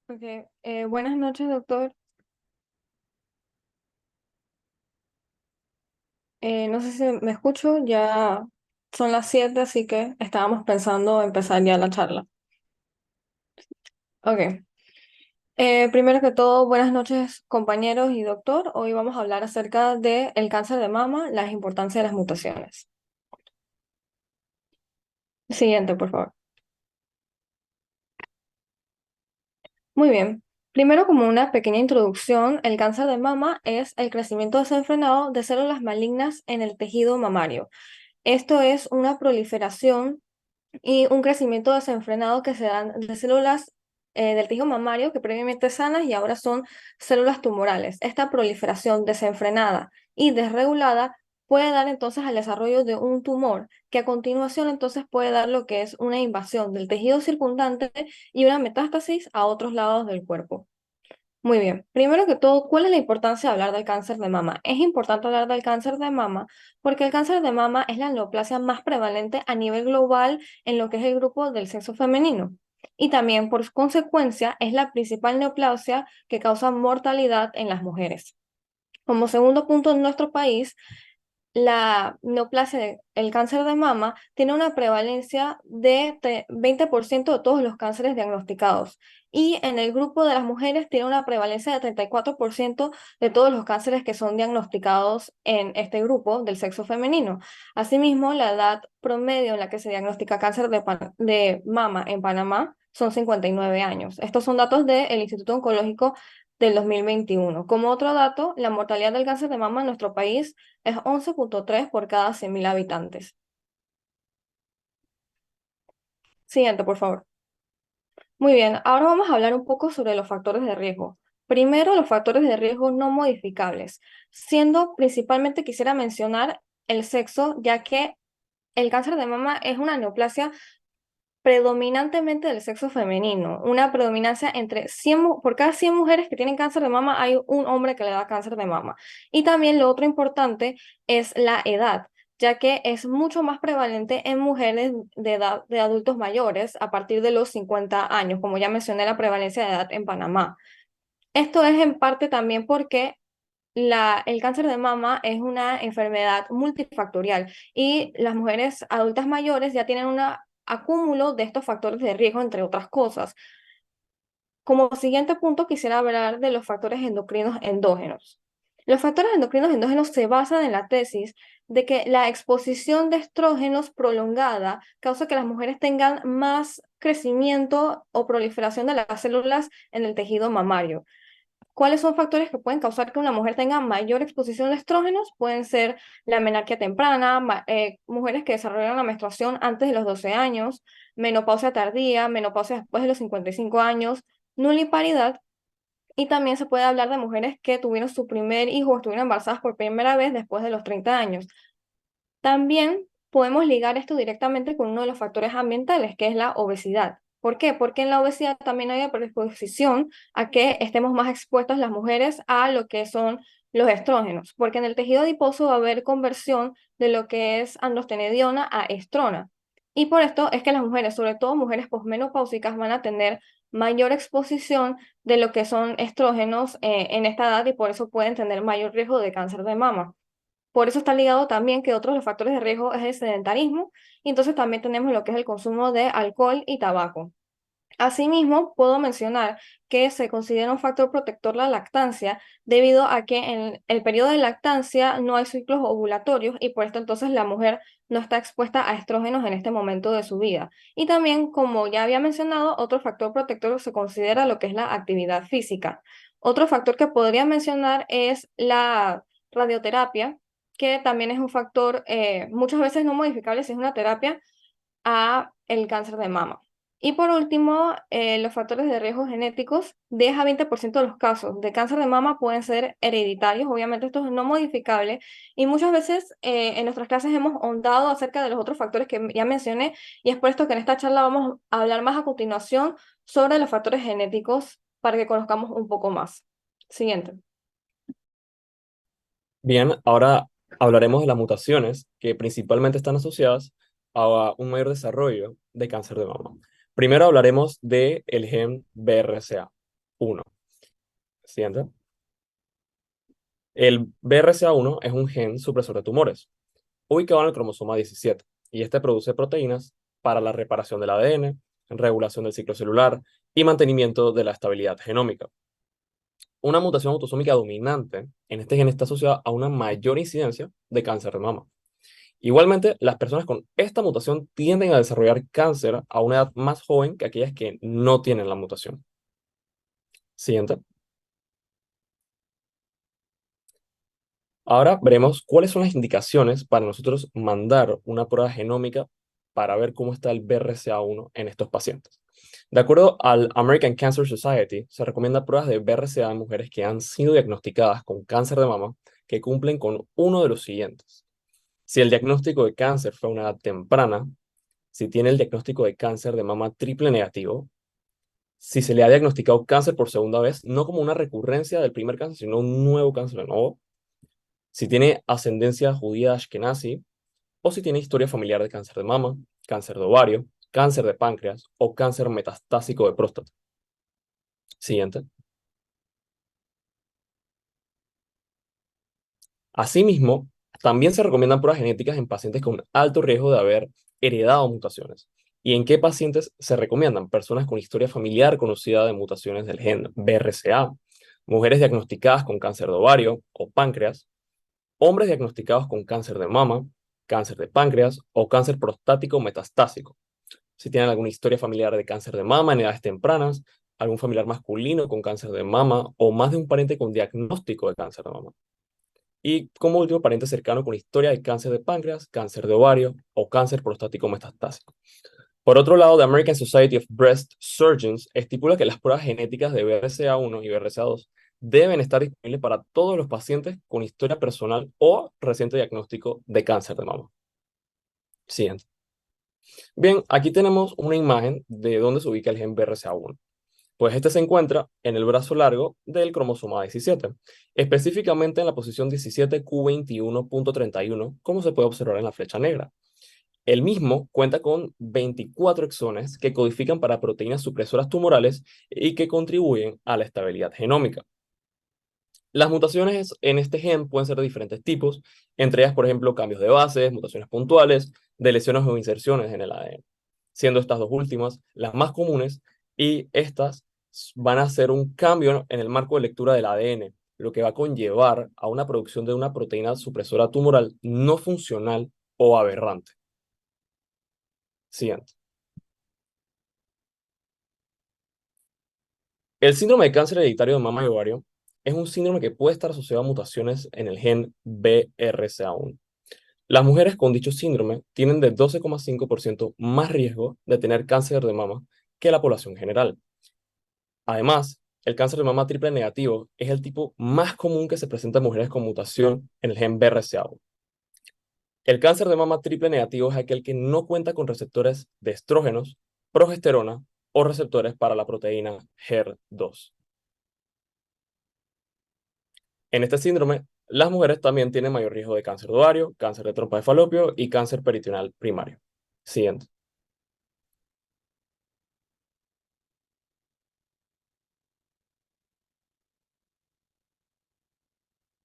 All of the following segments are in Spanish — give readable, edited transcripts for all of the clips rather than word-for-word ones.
Ok, buenas noches, doctor. No sé si me escucho, ya son las 7, así que estábamos pensando empezar ya la charla. Ok, primero que todo, buenas noches, compañeros y doctor. Hoy vamos a hablar acerca del cáncer de mama, la importancia de las mutaciones. Siguiente, por favor. Muy bien. Primero, como una pequeña introducción, el cáncer de mama es el crecimiento desenfrenado de células malignas en el tejido mamario. Esto es una proliferación y un crecimiento desenfrenado que se dan de células del tejido mamario que previamente sanas y ahora son células tumorales. Esta proliferación desenfrenada y desregulada puede dar entonces al desarrollo de un tumor que a continuación entonces puede dar lo que es una invasión del tejido circundante y una metástasis a otros lados del cuerpo. Muy bien. Primero que todo, ¿cuál es la importancia de hablar del cáncer de mama? Es importante hablar del cáncer de mama porque el cáncer de mama es la neoplasia más prevalente a nivel global en lo que es el grupo del sexo femenino. Y también, por consecuencia, es la principal neoplasia que causa mortalidad en las mujeres. Como segundo punto, en nuestro país, la neoplasia, el cáncer de mama, tiene una prevalencia de 20% de todos los cánceres diagnosticados. Y en el grupo de las mujeres tiene una prevalencia de 34% de todos los cánceres que son diagnosticados en este grupo del sexo femenino. Asimismo, la edad promedio en la que se diagnostica cáncer de mama en Panamá son 59 años. Estos son datos del Instituto Oncológico del 2021. Como otro dato, la mortalidad del cáncer de mama en nuestro país es 11,3 por cada 100.000 habitantes. Siguiente, por favor. Muy bien, ahora vamos a hablar un poco sobre los factores de riesgo. Primero, los factores de riesgo no modificables, siendo principalmente quisiera mencionar el sexo, ya que el cáncer de mama es una neoplasia predominantemente del sexo femenino, una predominancia entre 100, por cada 100 mujeres que tienen cáncer de mama hay un hombre que le da cáncer de mama. Y también lo otro importante es la edad, ya que es mucho más prevalente en mujeres de edad de adultos mayores a partir de los 50 años, como ya mencioné la prevalencia de edad en Panamá. Esto es en parte también porque el cáncer de mama es una enfermedad multifactorial y las mujeres adultas mayores ya tienen un acúmulo de estos factores de riesgo, entre otras cosas. Como siguiente punto, quisiera hablar de los factores endocrinos endógenos. Los factores endocrinos endógenos se basan en la tesis de que la exposición de estrógenos prolongada causa que las mujeres tengan más crecimiento o proliferación de las células en el tejido mamario. ¿Cuáles son factores que pueden causar que una mujer tenga mayor exposición de estrógenos? Pueden ser la menarquia temprana, mujeres que desarrollan la menstruación antes de los 12 años, menopausia tardía, menopausia después de los 55 años, nuliparidad, y también se puede hablar de mujeres que tuvieron su primer hijo o estuvieron embarazadas por primera vez después de los 30 años. También podemos ligar esto directamente con uno de los factores ambientales, que es la obesidad. ¿Por qué? Porque en la obesidad también hay predisposición a que estemos más expuestas las mujeres a lo que son los estrógenos, porque en el tejido adiposo va a haber conversión de lo que es androstenediona a estrona. Y por esto es que las mujeres, sobre todo mujeres posmenopáusicas, van a tener mayor exposición de lo que son estrógenos en esta edad y por eso pueden tener mayor riesgo de cáncer de mama. Por eso está ligado también que otro de los factores de riesgo es el sedentarismo, y entonces también tenemos lo que es el consumo de alcohol y tabaco. Asimismo, puedo mencionar que se considera un factor protector la lactancia debido a que en el periodo de lactancia no hay ciclos ovulatorios y por esto entonces la mujer no está expuesta a estrógenos en este momento de su vida. Y también, como ya había mencionado, otro factor protector se considera lo que es la actividad física. Otro factor que podría mencionar es la radioterapia, que también es un factor muchas veces no modificable si es una terapia a el cáncer de mama. Y por último, los factores de riesgo genéticos, 10 a 20% de los casos de cáncer de mama pueden ser hereditarios, obviamente esto es no modificable, y muchas veces en nuestras clases hemos ahondado acerca de los otros factores que ya mencioné, y es por esto que en esta charla vamos a hablar más a continuación sobre los factores genéticos para que conozcamos un poco más. Siguiente. Bien, ahora hablaremos de las mutaciones que principalmente están asociadas a un mayor desarrollo de cáncer de mama. Primero hablaremos del gen BRCA. Siguiente. El BRCA1 es un gen supresor de tumores, ubicado en el cromosoma 17, y este produce proteínas para la reparación del ADN, regulación del ciclo celular y mantenimiento de la estabilidad genómica. Una mutación autosómica dominante en este gen está asociada a una mayor incidencia de cáncer de mama. Igualmente, las personas con esta mutación tienden a desarrollar cáncer a una edad más joven que aquellas que no tienen la mutación. Siguiente. Ahora veremos cuáles son las indicaciones para nosotros mandar una prueba genómica para ver cómo está el BRCA1 en estos pacientes. De acuerdo al American Cancer Society, se recomienda pruebas de BRCA en mujeres que han sido diagnosticadas con cáncer de mama que cumplen con uno de los siguientes. Si el diagnóstico de cáncer fue a una edad temprana, si tiene el diagnóstico de cáncer de mama triple negativo, si se le ha diagnosticado cáncer por segunda vez, no como una recurrencia del primer cáncer, sino un nuevo cáncer de nuevo, si tiene ascendencia judía ashkenazi, o si tiene historia familiar de cáncer de mama, cáncer de ovario, cáncer de páncreas o cáncer metastásico de próstata. Siguiente. Asimismo, también se recomiendan pruebas genéticas en pacientes con alto riesgo de haber heredado mutaciones. ¿Y en qué pacientes se recomiendan? Personas con historia familiar conocida de mutaciones del gen BRCA, mujeres diagnosticadas con cáncer de ovario o páncreas, hombres diagnosticados con cáncer de mama, cáncer de páncreas o cáncer prostático metastásico. Si tienen alguna historia familiar de cáncer de mama en edades tempranas, algún familiar masculino con cáncer de mama o más de un pariente con diagnóstico de cáncer de mama. Y como último, pariente cercano con historia de cáncer de páncreas, cáncer de ovario o cáncer prostático metastásico. Por otro lado, the American Society of Breast Surgeons estipula que las pruebas genéticas de BRCA1 y BRCA2 deben estar disponibles para todos los pacientes con historia personal o reciente diagnóstico de cáncer de mama. Siguiente. Bien, aquí tenemos una imagen de dónde se ubica el gen BRCA1. Pues este se encuentra en el brazo largo del cromosoma 17, específicamente en la posición 17q21.31, como se puede observar en la flecha negra. El mismo cuenta con 24 exones que codifican para proteínas supresoras tumorales y que contribuyen a la estabilidad genómica. Las mutaciones en este gen pueden ser de diferentes tipos, entre ellas, por ejemplo, cambios de bases, mutaciones puntuales, de lesiones o inserciones en el ADN, siendo estas dos últimas las más comunes y estas van a hacer un cambio en el marco de lectura del ADN, lo que va a conllevar a una producción de una proteína supresora tumoral no funcional o aberrante. Siguiente. El síndrome de cáncer hereditario de mama y ovario es un síndrome que puede estar asociado a mutaciones en el gen BRCA1. Las mujeres con dicho síndrome tienen de 12,5% más riesgo de tener cáncer de mama que la población general. Además, el cáncer de mama triple negativo es el tipo más común que se presenta en mujeres con mutación en el gen BRCA1. El cáncer de mama triple negativo es aquel que no cuenta con receptores de estrógenos, progesterona o receptores para la proteína HER2. En este síndrome, las mujeres también tienen mayor riesgo de cáncer de ovario, cáncer de trompa de falopio y cáncer peritoneal primario. Siguiente.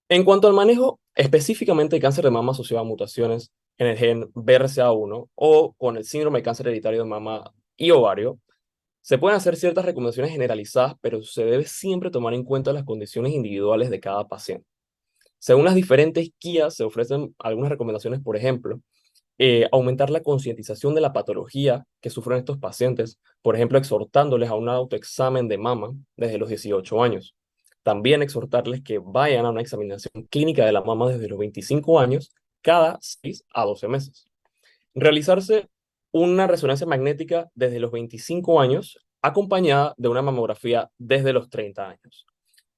En cuanto al manejo específicamente de cáncer de mama asociado a mutaciones en el gen BRCA1 o con el síndrome de cáncer hereditario de mama y ovario, se pueden hacer ciertas recomendaciones generalizadas, pero se debe siempre tomar en cuenta las condiciones individuales de cada paciente. Según las diferentes guías, se ofrecen algunas recomendaciones, por ejemplo, aumentar la concientización de la patología que sufren estos pacientes, por ejemplo, exhortándoles a un autoexamen de mama desde los 18 años. También exhortarles que vayan a una examinación clínica de la mama desde los 25 años cada 6 a 12 meses. Realizarse una resonancia magnética desde los 25 años acompañada de una mamografía desde los 30 años.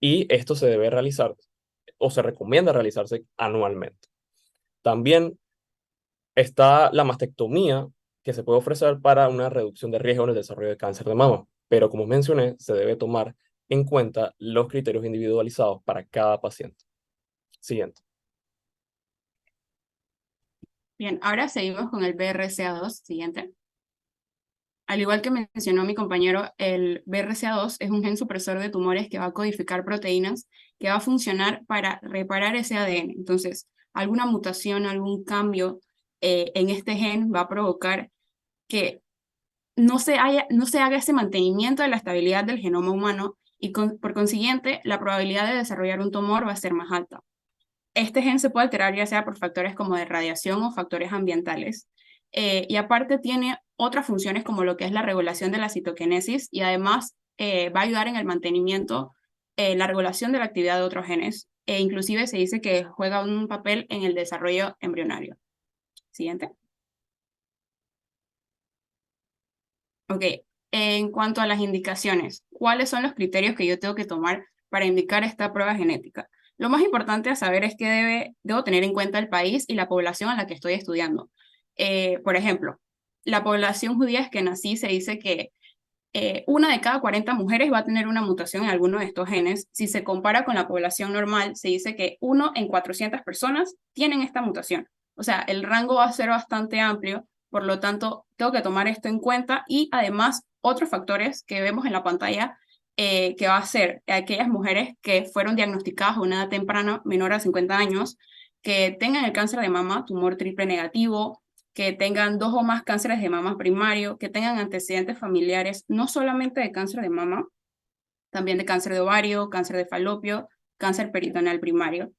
Y esto se debe realizar o se recomienda realizarse anualmente. También está la mastectomía, que se puede ofrecer para una reducción de riesgo en el desarrollo de cáncer de mama, pero como mencioné, se debe tomar en cuenta los criterios individualizados para cada paciente. Siguiente. Bien, ahora seguimos con el BRCA2. Siguiente. Al igual que mencionó mi compañero, el BRCA2 es un gen supresor de tumores que va a codificar proteínas que va a funcionar para reparar ese ADN. Entonces, alguna mutación, algún cambio en este gen va a provocar que no se haga ese mantenimiento de la estabilidad del genoma humano y por consiguiente la probabilidad de desarrollar un tumor va a ser más alta. Este gen se puede alterar ya sea por factores como de radiación o factores ambientales. Y aparte tiene otras funciones como lo que es la regulación de la citoquinesis y además va a ayudar en el mantenimiento, la regulación de la actividad de otros genes. E inclusive se dice que juega un papel en el desarrollo embrionario. Siguiente. Ok, en cuanto a las indicaciones, ¿cuáles son los criterios que yo tengo que tomar para indicar esta prueba genética? Lo más importante a saber es que debo tener en cuenta el país y la población a la que estoy estudiando. Por ejemplo, la población judía que nací se dice que una de cada 40 mujeres va a tener una mutación en alguno de estos genes. Si se compara con la población normal, se dice que 1 en 400 personas tienen esta mutación. O sea, el rango va a ser bastante amplio, por lo tanto, tengo que tomar esto en cuenta y además otros factores que vemos en la pantalla que va a ser aquellas mujeres que fueron diagnosticadas a una edad temprana, menor a 50 años, que tengan el cáncer de mama, tumor triple negativo, que tengan 2 o más cánceres de mama primario, que tengan antecedentes familiares, no solamente de cáncer de mama, también de cáncer de ovario, cáncer de falopio, cáncer peritoneal primario.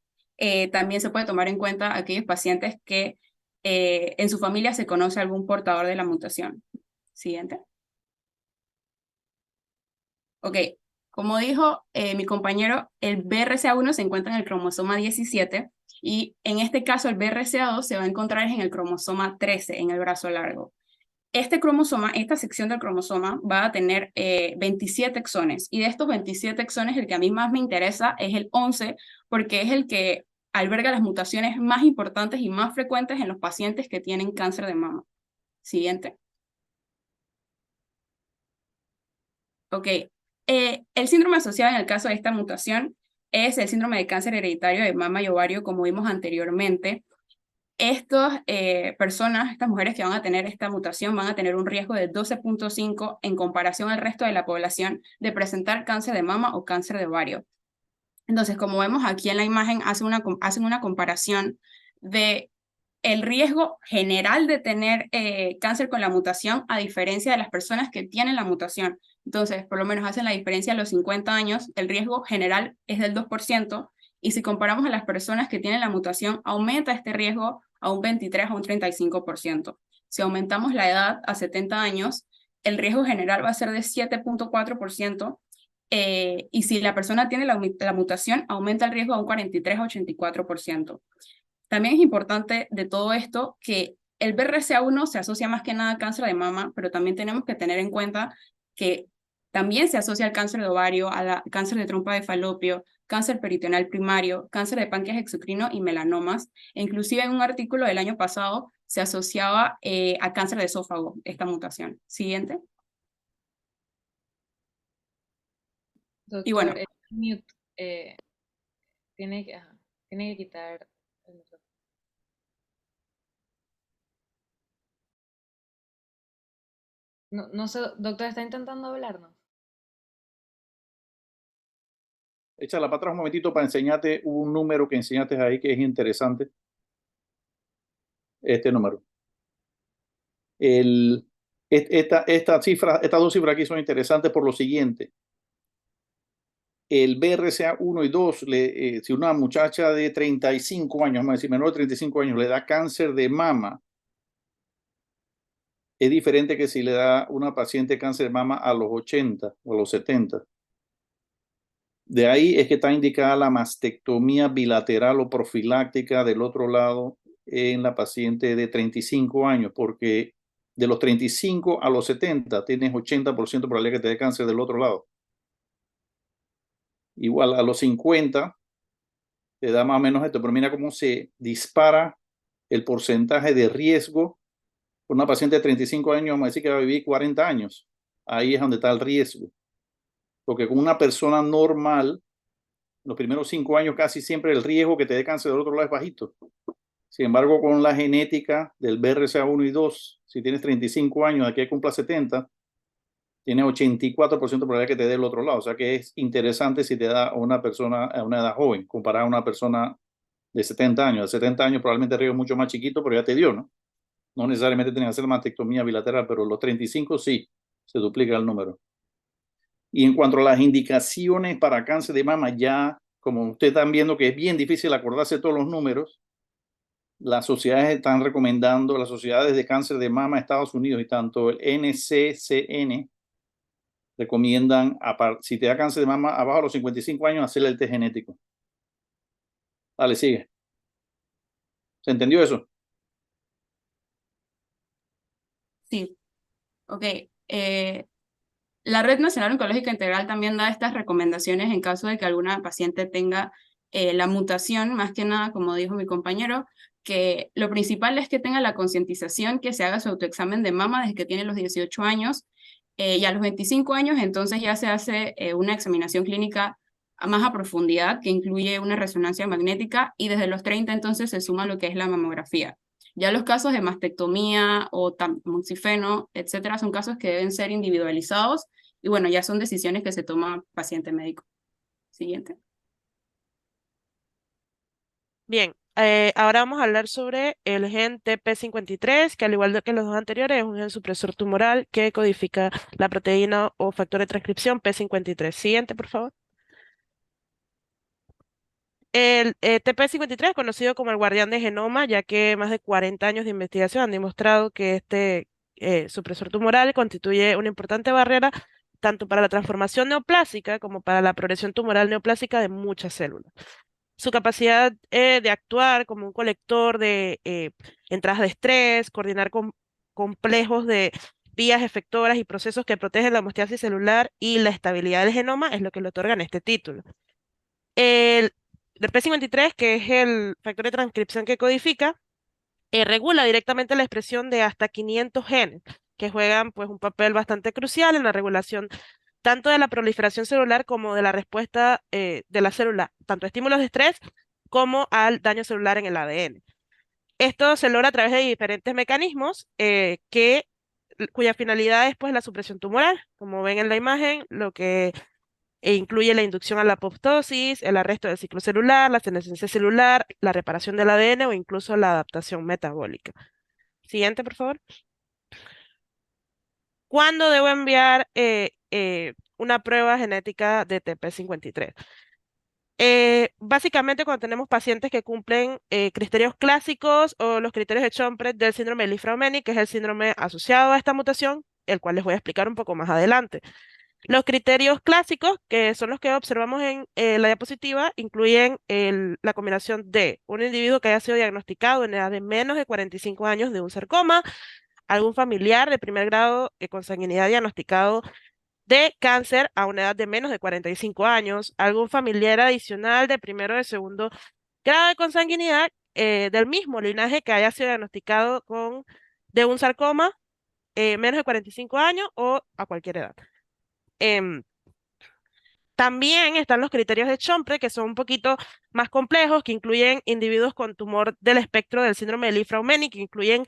También se puede tomar en cuenta aquellos pacientes que en su familia se conoce algún portador de la mutación. Siguiente. Ok, como dijo mi compañero, el BRCA1 se encuentra en el cromosoma 17 y en este caso el BRCA2 se va a encontrar en el cromosoma 13, en el brazo largo. Este cromosoma, esta sección del cromosoma va a tener 27 exones y de estos 27 exones el que a mí más me interesa es el 11 porque es el que alberga las mutaciones más importantes y más frecuentes en los pacientes que tienen cáncer de mama. Siguiente. Ok. El síndrome asociado en el caso de esta mutación es el síndrome de cáncer hereditario de mama y ovario, como vimos anteriormente. Estas personas, estas mujeres que van a tener esta mutación van a tener un riesgo de 12.5 en comparación al resto de la población de presentar cáncer de mama o cáncer de ovario. Entonces, como vemos aquí en la imagen, hacen una comparación de el riesgo general de tener cáncer con la mutación a diferencia de las personas que tienen la mutación. Entonces, por lo menos hacen la diferencia a los 50 años, el riesgo general es del 2%, y si comparamos a las personas que tienen la mutación, aumenta este riesgo a un 23 a un 35%. Si aumentamos la edad a 70 años, el riesgo general va a ser de 7.4%, y si la persona tiene la mutación, aumenta el riesgo a un 43 a 84%. También es importante de todo esto que el BRCA1 se asocia más que nada al cáncer de mama, pero también tenemos que tener en cuenta que también se asocia al cáncer de ovario, al cáncer de trompa de falopio, cáncer peritoneal primario, cáncer de páncreas exocrino y melanomas. E inclusive en un artículo del año pasado se asociaba a cáncer de esófago esta mutación. Siguiente. Y bueno, Doctor, mute, eh, tiene que quitar el micrófono. No, no sé, doctor, está intentando hablarnos. Échala para atrás un momentito para enseñarte un número que enseñaste ahí que es interesante. Este número. Estas dos cifras aquí son interesantes por lo siguiente. El BRCA1 y 2, si una muchacha de 35 años, vamos a decir menor de 35 años, le da cáncer de mama, es diferente que si le da una paciente cáncer de mama a los 80 o a los 70. De ahí es que está indicada la mastectomía bilateral o profiláctica del otro lado en la paciente de 35 años, porque de los 35 a los 70 tienes 80% de probabilidad que te dé cáncer del otro lado. Igual a los 50 te da más o menos esto, pero mira cómo se dispara el porcentaje de riesgo. Por una paciente de 35 años, vamos a decir que va a vivir 40 años. Ahí es donde está el riesgo. Porque con una persona normal, los primeros 5 años casi siempre el riesgo que te dé cáncer del otro lado es bajito. Sin embargo, con la genética del BRCA1 y 2, si tienes 35 años, de aquí a que cumpla 70, tiene 84% de probabilidad que te dé el otro lado. O sea que es interesante si te da a una persona a una edad joven, comparada a una persona de 70 años. De 70 años probablemente el riesgo es mucho más chiquito, pero ya te dio, ¿no? No necesariamente tienen que hacer mastectomía bilateral, pero los 35 sí, se duplica el número. Y en cuanto a las indicaciones para cáncer de mama, ya como ustedes están viendo que es bien difícil acordarse todos los números, las sociedades están recomendando, las sociedades de cáncer de mama de Estados Unidos y tanto el NCCN recomiendan, si te da cáncer de mama abajo de los 55 años, hacerle el test genético. Dale, sigue. ¿Se entendió eso? Sí, ok. La Red Nacional Oncológica Integral también da estas recomendaciones en caso de que alguna paciente tenga la mutación, más que nada, como dijo mi compañero, que lo principal es que tenga la concientización, que se haga su autoexamen de mama desde que tiene los 18 años y a los 25 años entonces ya se hace una examinación clínica más a profundidad que incluye una resonancia magnética y desde los 30 entonces se suma lo que es la mamografía. Ya los casos de mastectomía o tamoxifeno, etcétera, son casos que deben ser individualizados y bueno, ya son decisiones que se toma paciente médico. Siguiente. Bien, ahora vamos a hablar sobre el gen TP53, que al igual que los dos anteriores, es un gen supresor tumoral que codifica la proteína o factor de transcripción P53. Siguiente, por favor. El TP53 es conocido como el guardián de genoma, ya que más de 40 años de investigación han demostrado que este supresor tumoral constituye una importante barrera tanto para la transformación neoplásica como para la progresión tumoral neoplásica de muchas células. Su capacidad de actuar como un colector de entradas de estrés, coordinar complejos de vías efectoras y procesos que protegen la homeostasis celular y la estabilidad del genoma es lo que le otorgan este título. El P53, que es el factor de transcripción que codifica, regula directamente la expresión de hasta 500 genes, que juegan pues, un papel bastante crucial en la regulación tanto de la proliferación celular como de la respuesta de la célula, tanto a estímulos de estrés como al daño celular en el ADN. Esto se logra a través de diferentes mecanismos cuya finalidad es pues, la supresión tumoral, como ven en la imagen, lo que incluye la inducción a la apoptosis, el arresto del ciclo celular, la senescencia celular, la reparación del ADN o incluso la adaptación metabólica. Siguiente, por favor. ¿Cuándo debo enviar una prueba genética de TP53? Básicamente cuando tenemos pacientes que cumplen criterios clásicos o los criterios de Chomred del síndrome de Li-Fraumeni, que es el síndrome asociado a esta mutación, el cual les voy a explicar un poco más adelante. Los criterios clásicos, que son los que observamos en la diapositiva, incluyen la combinación de un individuo que haya sido diagnosticado en edad de menos de 45 años de un sarcoma, algún familiar de primer grado con sanguinidad diagnosticado de cáncer a una edad de menos de 45 años, algún familiar adicional de primero o de segundo grado de consanguinidad del mismo linaje que haya sido diagnosticado de un sarcoma menos de 45 años o a cualquier edad. Em, También están los criterios de Chomre, que son un poquito más complejos, que incluyen individuos con tumor del espectro del síndrome de Li-Fraumeni, que incluyen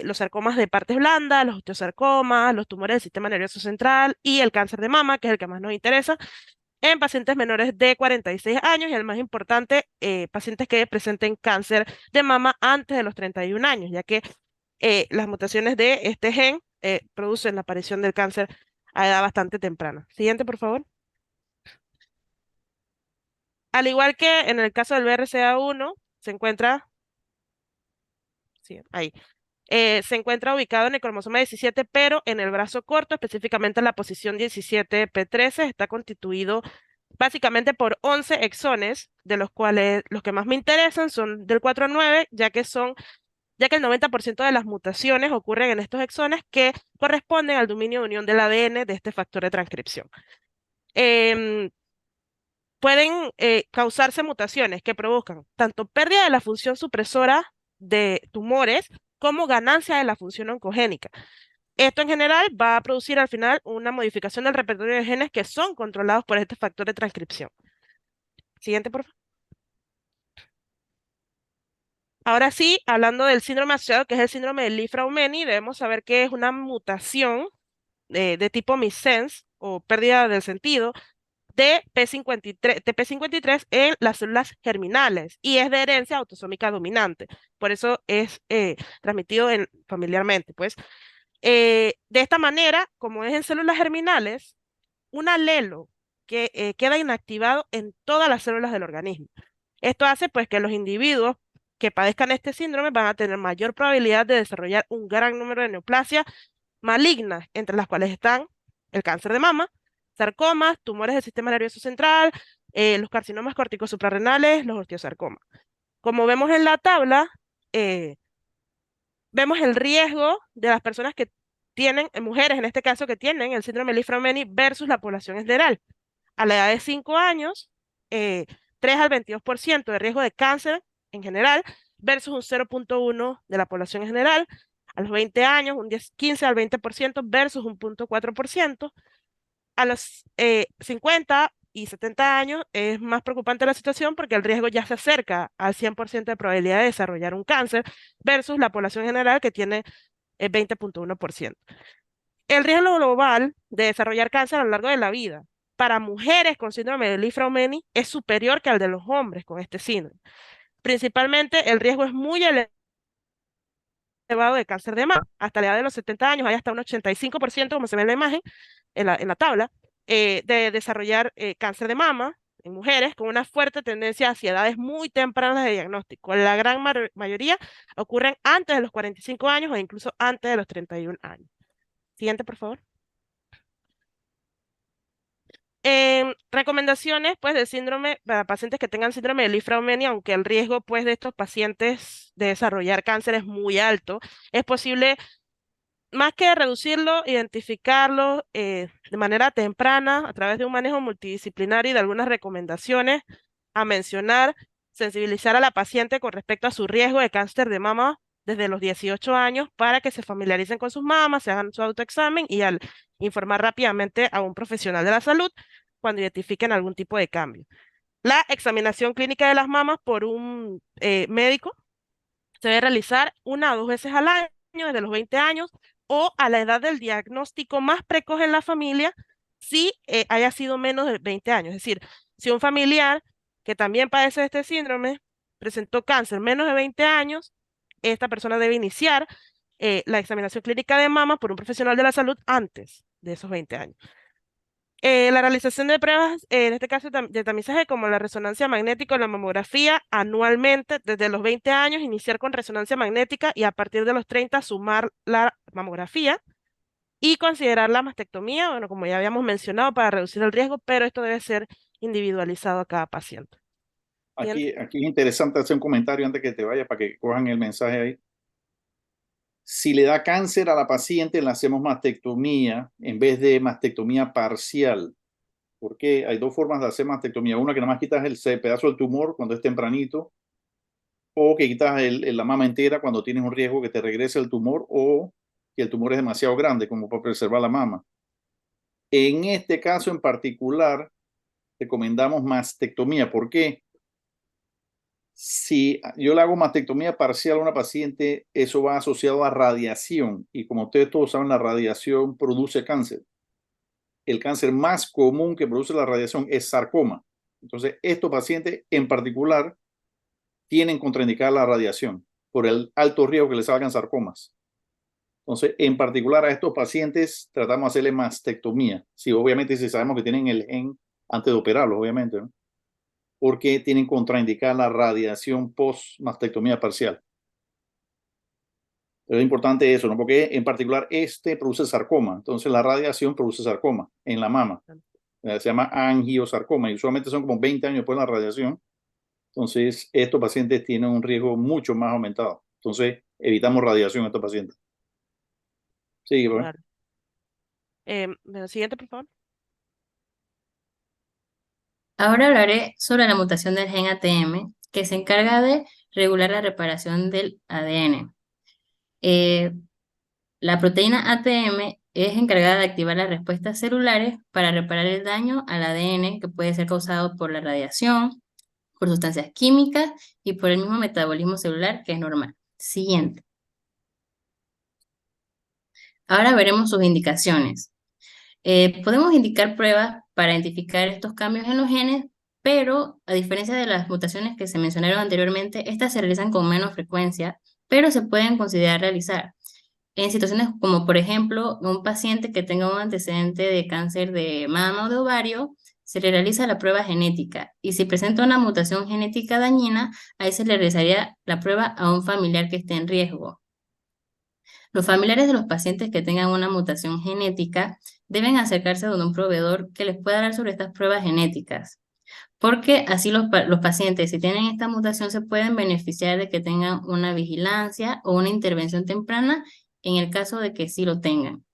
los sarcomas de partes blandas, los osteosarcomas, los tumores del sistema nervioso central y el cáncer de mama, que es el que más nos interesa, en pacientes menores de 46 años y el más importante, pacientes que presenten cáncer de mama antes de los 31 años, ya que las mutaciones de este gen producen la aparición del cáncer a edad bastante temprana. Siguiente, por favor. Al igual que en el caso del BRCA1, se encuentra, sí, ahí, se encuentra ubicado en el cromosoma 17, pero en el brazo corto, específicamente en la posición 17p13, está constituido básicamente por 11 exones, de los cuales los que más me interesan son del 4 al 9, ya que el 90% de las mutaciones ocurren en estos exones que corresponden al dominio de unión del ADN de este factor de transcripción. Em, Pueden causarse mutaciones que provocan tanto pérdida de la función supresora de tumores como ganancia de la función oncogénica. Esto en general va a producir al final una modificación del repertorio de genes que son controlados por este factor de transcripción. Siguiente, por favor. Ahora sí, hablando del síndrome asociado, que es el síndrome de Li-Fraumeni, debemos saber que es una mutación de tipo missense o pérdida del sentido de TP53 en las células germinales y es de herencia autosómica dominante. Por eso es transmitido familiarmente. Pues, de esta manera, como es en células germinales, un alelo que queda inactivado en todas las células del organismo. Esto hace pues que los individuos que padezcan este síndrome van a tener mayor probabilidad de desarrollar un gran número de neoplasias malignas, entre las cuales están el cáncer de mama, sarcomas, tumores del sistema nervioso central, los carcinomas córticos suprarrenales, los osteosarcomas. Como vemos en la tabla, vemos el riesgo de las personas que tienen, mujeres en este caso, que tienen el síndrome de Li-Fraumeni versus la población en general. A la edad de 5 años, 3 al 22% de riesgo de cáncer en general versus un 0.1 de la población en general. A los 20 años, un 15 al 20% versus un 0.4%. A los 50 y 70 años es más preocupante la situación porque el riesgo ya se acerca al 100% de probabilidad de desarrollar un cáncer versus la población general que tiene el 20.1%. El riesgo global de desarrollar cáncer a lo largo de la vida para mujeres con síndrome de Li-Fraumeni es superior que al de los hombres con este síndrome. Principalmente el riesgo es muy elevado de cáncer de mama. Hasta la edad de los 70 años hay hasta un 85%, como se ve en la imagen, en la tabla, de desarrollar cáncer de mama en mujeres con una fuerte tendencia hacia edades muy tempranas de diagnóstico. La gran mayoría ocurren antes de los 45 años o incluso antes de los 31 años. Siguiente, por favor. Recomendaciones pues de síndrome para pacientes que tengan síndrome de Li-Fraumeni, aunque el riesgo pues de estos pacientes de desarrollar cáncer es muy alto, es posible más que reducirlo, identificarlo de manera temprana a través de un manejo multidisciplinario y de algunas recomendaciones a mencionar, sensibilizar a la paciente con respecto a su riesgo de cáncer de mama desde los 18 años para que se familiaricen con sus mamas, se hagan su autoexamen y al informar rápidamente a un profesional de la salud cuando identifiquen algún tipo de cambio. La examinación clínica de las mamas por un médico se debe realizar 1 o 2 veces al año, desde los 20 años, o a la edad del diagnóstico más precoz en la familia, si haya sido menos de 20 años. Es decir, si un familiar que también padece de este síndrome presentó cáncer menos de 20 años, esta persona debe iniciar la examinación clínica de mama por un profesional de la salud antes de esos 20 años. La realización de pruebas, en este caso de tamizaje como la resonancia magnética o la mamografía anualmente desde los 20 años, iniciar con resonancia magnética y a partir de los 30 sumar la mamografía y considerar la mastectomía, bueno, como ya habíamos mencionado, para reducir el riesgo, pero esto debe ser individualizado a cada paciente. Aquí es interesante hacer un comentario antes que te vayas para que cojan el mensaje ahí. Si le da cáncer a la paciente, le hacemos mastectomía en vez de mastectomía parcial. Porque hay 2 formas de hacer mastectomía. Una que nada más quitas el pedazo del tumor cuando es tempranito, o que quitas la mama entera cuando tienes un riesgo que te regrese el tumor o que el tumor es demasiado grande como para preservar la mama. En este caso en particular, recomendamos mastectomía. ¿Por qué? Si yo le hago mastectomía parcial a una paciente, eso va asociado a radiación. Y como ustedes todos saben, la radiación produce cáncer. El cáncer más común que produce la radiación es sarcoma. Entonces, estos pacientes en particular tienen contraindicada la radiación por el alto riesgo que les salgan sarcomas. Entonces, en particular a estos pacientes tratamos de hacerle mastectomía. Sí, obviamente si sabemos que tienen el gen antes de operarlos, obviamente, ¿no? Porque tienen contraindicada la radiación post-mastectomía parcial. Pero es importante eso, ¿no? Porque en particular este produce sarcoma. Entonces la radiación produce sarcoma en la mama. Se llama angiosarcoma y usualmente son como 20 años después de la radiación. Entonces estos pacientes tienen un riesgo mucho más aumentado. Entonces evitamos radiación a estos pacientes. Sí, ¿verdad? Claro. Siguiente, por favor. Ahora hablaré sobre la mutación del gen ATM, que se encarga de regular la reparación del ADN. La proteína ATM es encargada de activar las respuestas celulares para reparar el daño al ADN que puede ser causado por la radiación, por sustancias químicas y por el mismo metabolismo celular que es normal. Siguiente. Ahora veremos sus indicaciones. Podemos indicar pruebas para identificar estos cambios en los genes, pero a diferencia de las mutaciones que se mencionaron anteriormente, estas se realizan con menos frecuencia, pero se pueden considerar realizar. En situaciones como, por ejemplo, un paciente que tenga un antecedente de cáncer de mama o de ovario, se le realiza la prueba genética y si presenta una mutación genética dañina, ahí se le realizaría la prueba a un familiar que esté en riesgo. Los familiares de los pacientes que tengan una mutación genética deben acercarse a un proveedor que les pueda dar sobre estas pruebas genéticas, porque así los pacientes, si tienen esta mutación, se pueden beneficiar de que tengan una vigilancia o una intervención temprana en el caso de que sí lo tengan.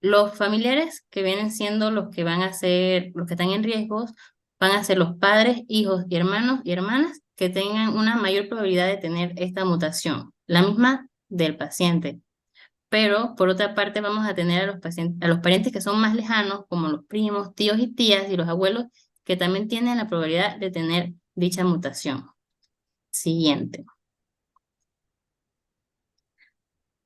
Los familiares que vienen siendo los que van a ser, los que están en riesgos, van a ser los padres, hijos y hermanos y hermanas que tengan una mayor probabilidad de tener esta mutación, la misma del paciente. Pero por otra parte vamos a tener a los pacientes, a los parientes que son más lejanos, como los primos, tíos y tías y los abuelos, que también tienen la probabilidad de tener dicha mutación. Siguiente.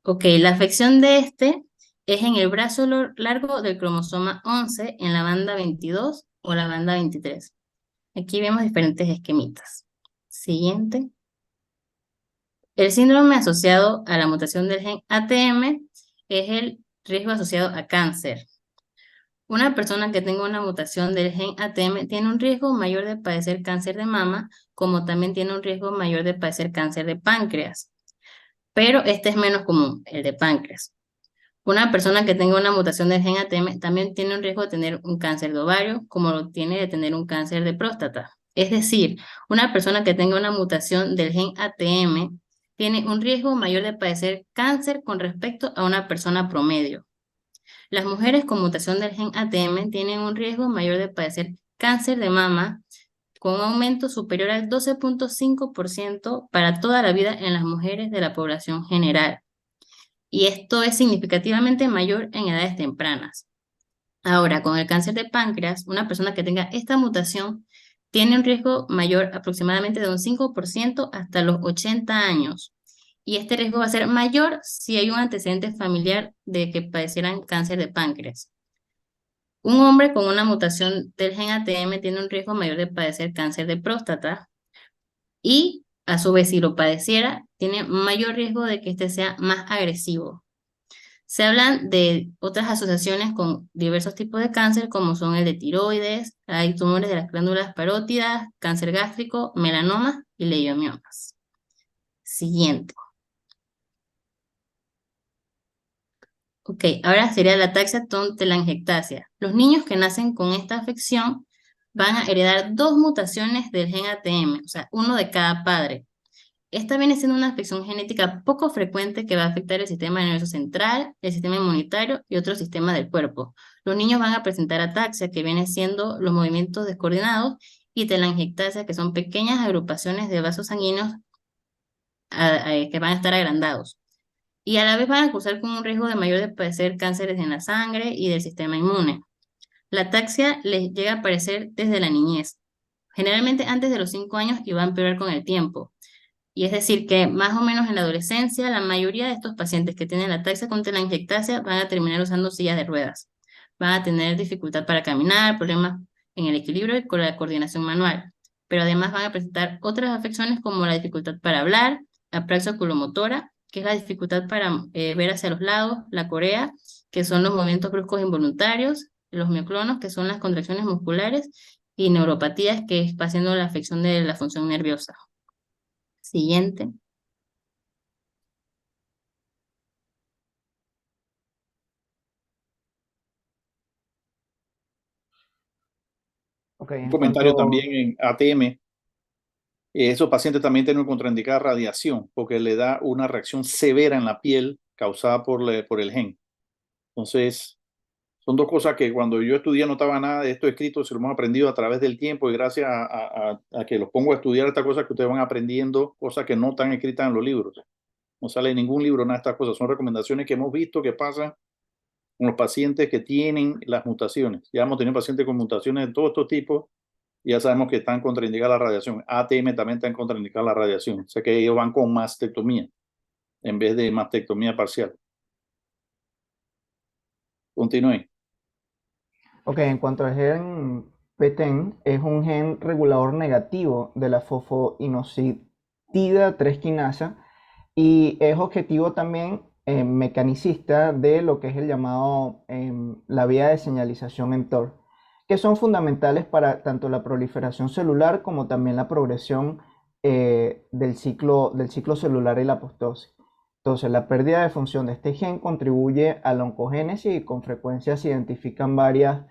Ok, la afección de este es en el brazo largo del cromosoma 11 en la banda 22 o la banda 23. Aquí vemos diferentes esquemitas. Siguiente. El síndrome asociado a la mutación del gen ATM es el riesgo asociado a cáncer. Una persona que tenga una mutación del gen ATM tiene un riesgo mayor de padecer cáncer de mama, como también tiene un riesgo mayor de padecer cáncer de páncreas. Pero este es menos común, el de páncreas. Una persona que tenga una mutación del gen ATM también tiene un riesgo de tener un cáncer de ovario, como lo tiene de tener un cáncer de próstata. Es decir, una persona que tenga una mutación del gen ATM tiene un riesgo mayor de padecer cáncer con respecto a una persona promedio. Las mujeres con mutación del gen ATM tienen un riesgo mayor de padecer cáncer de mama con un aumento superior al 12.5% para toda la vida en las mujeres de la población general. Y esto es significativamente mayor en edades tempranas. Ahora, con el cáncer de páncreas, una persona que tenga esta mutación tiene un riesgo mayor aproximadamente de un 5% hasta los 80 años. Y este riesgo va a ser mayor si hay un antecedente familiar de que padecieran cáncer de páncreas. Un hombre con una mutación del gen ATM tiene un riesgo mayor de padecer cáncer de próstata y, a su vez, si lo padeciera, tiene mayor riesgo de que este sea más agresivo. Se hablan de otras asociaciones con diversos tipos de cáncer, como son el de tiroides, hay tumores de las glándulas parótidas, cáncer gástrico, melanomas y leiomiomas. Siguiente. Ok, ahora sería la ataxia telangiectasia. Los niños que nacen con esta afección van a heredar dos mutaciones del gen ATM, o sea, uno de cada padre. Esta viene siendo una afección genética poco frecuente que va a afectar el sistema nervioso central, el sistema inmunitario y otros sistemas del cuerpo. Los niños van a presentar ataxia, que viene siendo los movimientos descoordinados, y telangiectasia, que son pequeñas agrupaciones de vasos sanguíneos que van a estar agrandados. Y a la vez van a cursar con un riesgo de mayor de padecer cánceres en la sangre y del sistema inmune. La ataxia les llega a aparecer desde la niñez, generalmente antes de los 5 años y va a empeorar con el tiempo. Y es decir, que más o menos en la adolescencia, la mayoría de estos pacientes que tienen la ataxia con telangiectasia van a terminar usando sillas de ruedas. Van a tener dificultad para caminar, problemas en el equilibrio y con la coordinación manual. Pero además van a presentar otras afecciones como la dificultad para hablar, la apraxia oculomotora, que es la dificultad para ver hacia los lados, la corea, que son los movimientos bruscos involuntarios, los mioclonos, que son las contracciones musculares, y neuropatías, que va siendo la afección de la función nerviosa. Siguiente. Ok, Un en comentario cuanto, también en ATM. Esos pacientes también tienen contraindicada radiación porque le da una reacción severa en la piel causada por el gen. Entonces, son dos cosas que cuando yo estudié no estaba nada de esto escrito, se lo hemos aprendido a través del tiempo y gracias a que los pongo a estudiar estas cosas que ustedes van aprendiendo, cosas que no están escritas en los libros. No sale en ningún libro nada de estas cosas, son recomendaciones que hemos visto que pasan con los pacientes que tienen las mutaciones. Ya hemos tenido pacientes con mutaciones de todos estos tipos y ya sabemos que están contraindicadas la radiación. ATM también está contraindicada la radiación. O sea que ellos van con mastectomía en vez de mastectomía parcial. Continúe. Ok, en cuanto al gen PTEN, es un gen regulador negativo de la fosfoinositida 3 quinasa y es objetivo también mecanicista de lo que es el llamado la vía de señalización mTOR, que son fundamentales para tanto la proliferación celular como también la progresión del ciclo celular y la apoptosis. Entonces, la pérdida de función de este gen contribuye a la oncogénesis y con frecuencia se identifican varias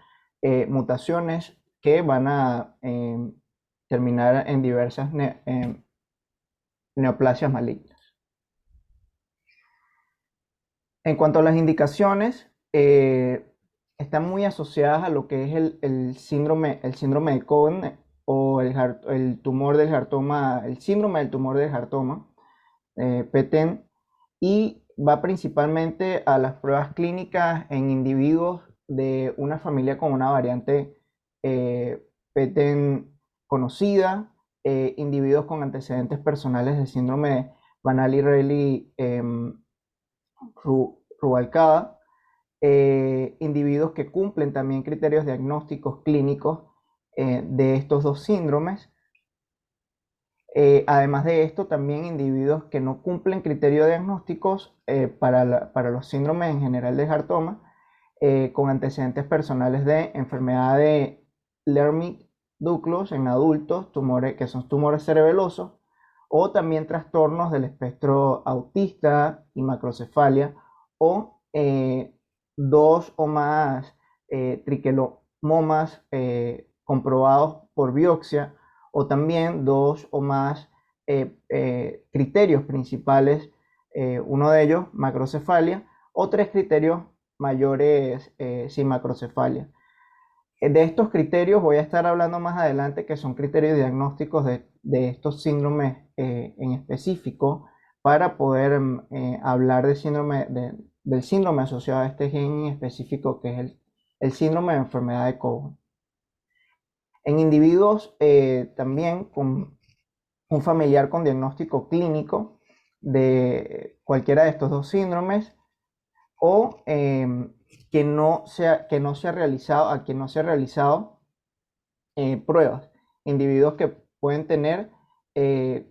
mutaciones que van a terminar en diversas neoplasias malignas. En cuanto a las indicaciones, están muy asociadas a lo que es el síndrome de Cohen o el tumor del jartoma, el síndrome del tumor del jartoma, PTEN, y va principalmente a las pruebas clínicas en individuos de una familia con una variante PTEN conocida, individuos con antecedentes personales de síndrome de Van Allen-Rayleigh Rubalcaba, individuos que cumplen también criterios diagnósticos clínicos de estos dos síndromes. Además de esto, también individuos que no cumplen criterios diagnósticos para los síndromes en general de Hartoma, con antecedentes personales de enfermedad de Lermit-Duclos en adultos, tumores que son tumores cerebelosos, o también trastornos del espectro autista y macrocefalia, o dos o más triquelomomas comprobados por biopsia, o también dos o más criterios principales, uno de ellos macrocefalia, o tres criterios mayores sin macrocefalia. De estos criterios voy a estar hablando más adelante, que son criterios diagnósticos de estos síndromes en específico, para poder hablar del síndrome asociado a este gen en específico, que es el síndrome de enfermedad de Cohen. En individuos también con un familiar con diagnóstico clínico de cualquiera de estos dos síndromes, o que no se ha realizado pruebas. Individuos que pueden tener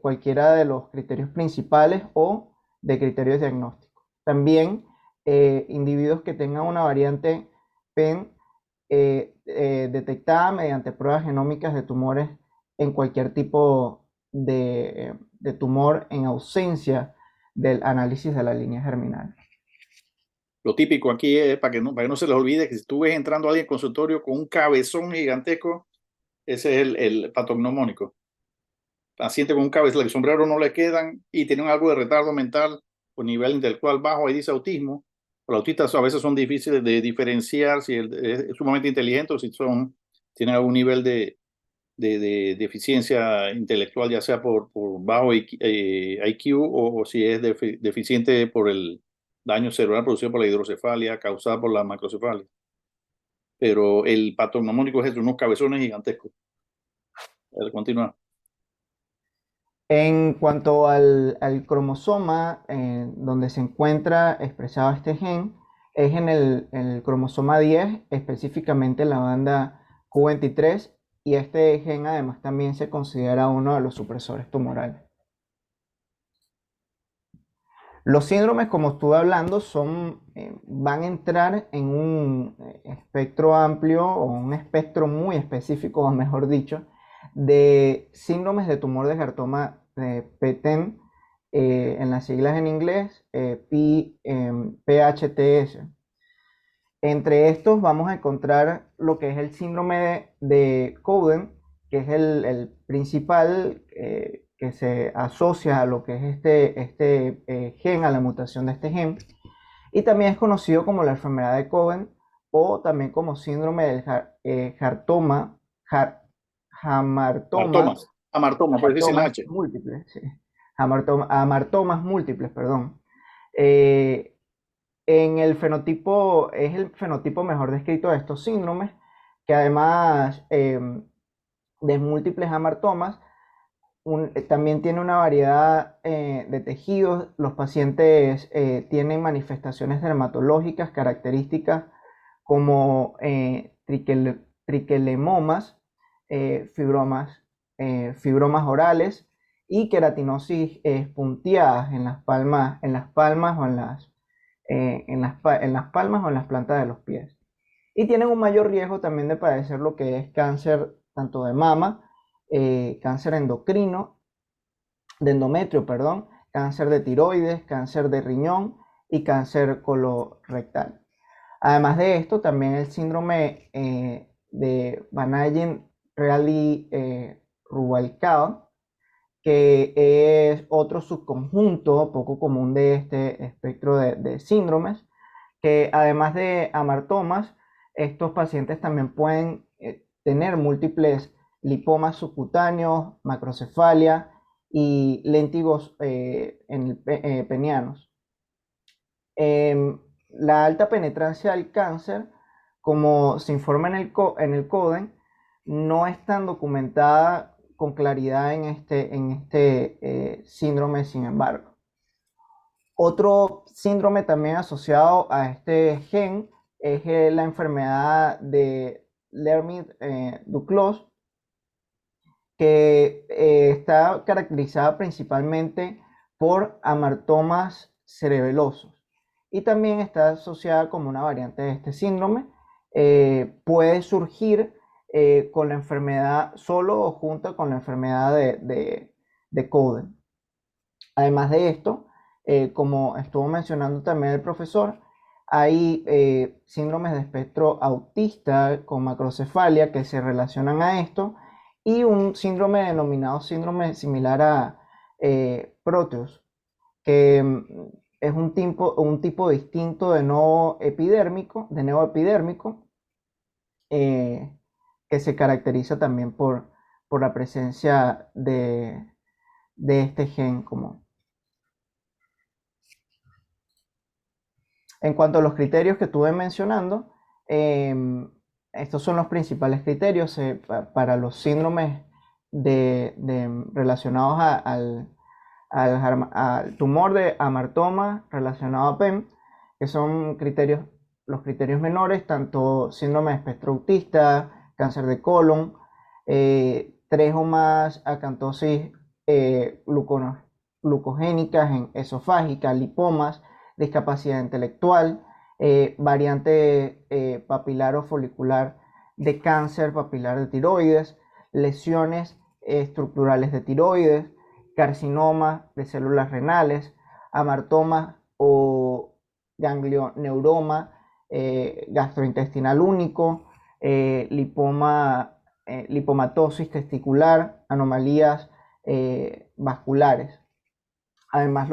cualquiera de los criterios principales o de criterios diagnósticos. También individuos que tengan una variante PEN detectada mediante pruebas genómicas de tumores en cualquier tipo de tumor en ausencia del análisis de la línea germinal. Lo típico aquí es, para que no se les olvide, que si tú ves entrando a alguien en consultorio con un cabezón gigantesco, ese es el patognomónico. Paciente con un cabezón, el sombrero no le quedan y tienen algo de retardo mental o nivel intelectual bajo, ahí dice autismo. Los autistas a veces son difíciles de diferenciar si es sumamente inteligente o si tienen algún nivel de deficiencia intelectual, ya sea por bajo IQ o si es deficiente por el daño cerebral producido por la hidrocefalia causada por la macrocefalia. Pero el patognomónico es unos cabezones gigantescos. A ver, continúa. En cuanto al cromosoma donde se encuentra expresado este gen, es en el cromosoma 10, específicamente en la banda Q23, y este gen además también se considera uno de los supresores tumorales. Los síndromes, como estuve hablando, van a entrar en un espectro amplio o un espectro muy específico, o mejor dicho, de síndromes de tumor de jartoma de PTEN, en las siglas en inglés, PHTS. Entre estos vamos a encontrar lo que es el síndrome de Cohen, que es el principal que se asocia a lo que es este gen, a la mutación de este gen, y también es conocido como la enfermedad de Cohen, o también como síndrome del Amartoma, puedes decir la hamartomas H. múltiples, sí. Hamartomas múltiples, perdón. En el fenotipo, es el fenotipo mejor descrito de estos síndromes, que además de múltiples hamartomas, también tiene una variedad de tejidos. Los pacientes tienen manifestaciones dermatológicas características como triquelemomas, fibromas orales y queratinosis punteadas en las palmas o en las palmas o en las plantas de los pies. Y tienen un mayor riesgo también de padecer lo que es cáncer tanto de mama, cáncer endocrino, de endometrio, perdón, cáncer de tiroides, cáncer de riñón y cáncer colorectal. Además de esto, también el síndrome de Van Allen-Rubalcaba, que es otro subconjunto poco común de este espectro de síndromes, que además de amartomas, estos pacientes también pueden tener múltiples lipomas subcutáneos, macrocefalia y léntigos penianos. La alta penetrancia del cáncer, como se informa en el CODEN, no es tan documentada con claridad en este síndrome, sin embargo. Otro síndrome también asociado a este gen es la enfermedad de Lermit-Duclos, que está caracterizada principalmente por amartomas cerebelosos y también está asociada como una variante de este síndrome. Puede surgir con la enfermedad solo o junto con la enfermedad de Coden. Además de esto, como estuvo mencionando también el profesor, hay síndromes de espectro autista con macrocefalia que se relacionan a esto y un síndrome denominado síndrome similar a Proteus, que es un tipo distinto de neoepidérmico, que se caracteriza también por la presencia de este gen común. En cuanto a los criterios que estuve mencionando, estos son los principales criterios para los síndromes relacionados al tumor de amartoma relacionado a PEM, que son los criterios menores, tanto síndrome de espectro autista, cáncer de colon, 3 o más acantosis glucogénicas esofágicas, lipomas, discapacidad intelectual, variante papilar o folicular de cáncer papilar de tiroides, lesiones estructurales de tiroides, carcinoma de células renales, amartoma o ganglioneuroma gastrointestinal único, lipomatosis testicular, anomalías vasculares. Además,